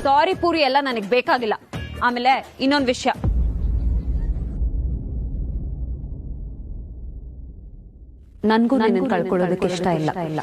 ಸಾರಿ ಪೂರಿ ಎಲ್ಲ ನನಗ್ ಬೇಕಾಗಿಲ್ಲ. ಆಮೇಲೆ ಇನ್ನೊಂದು ವಿಷಯ, ನನ್ಗೂ ನಿನ್ನ ಕಳ್ಕೊಳ್ಳೋದಕ್ಕೆ ಇಷ್ಟ ಇಲ್ಲ.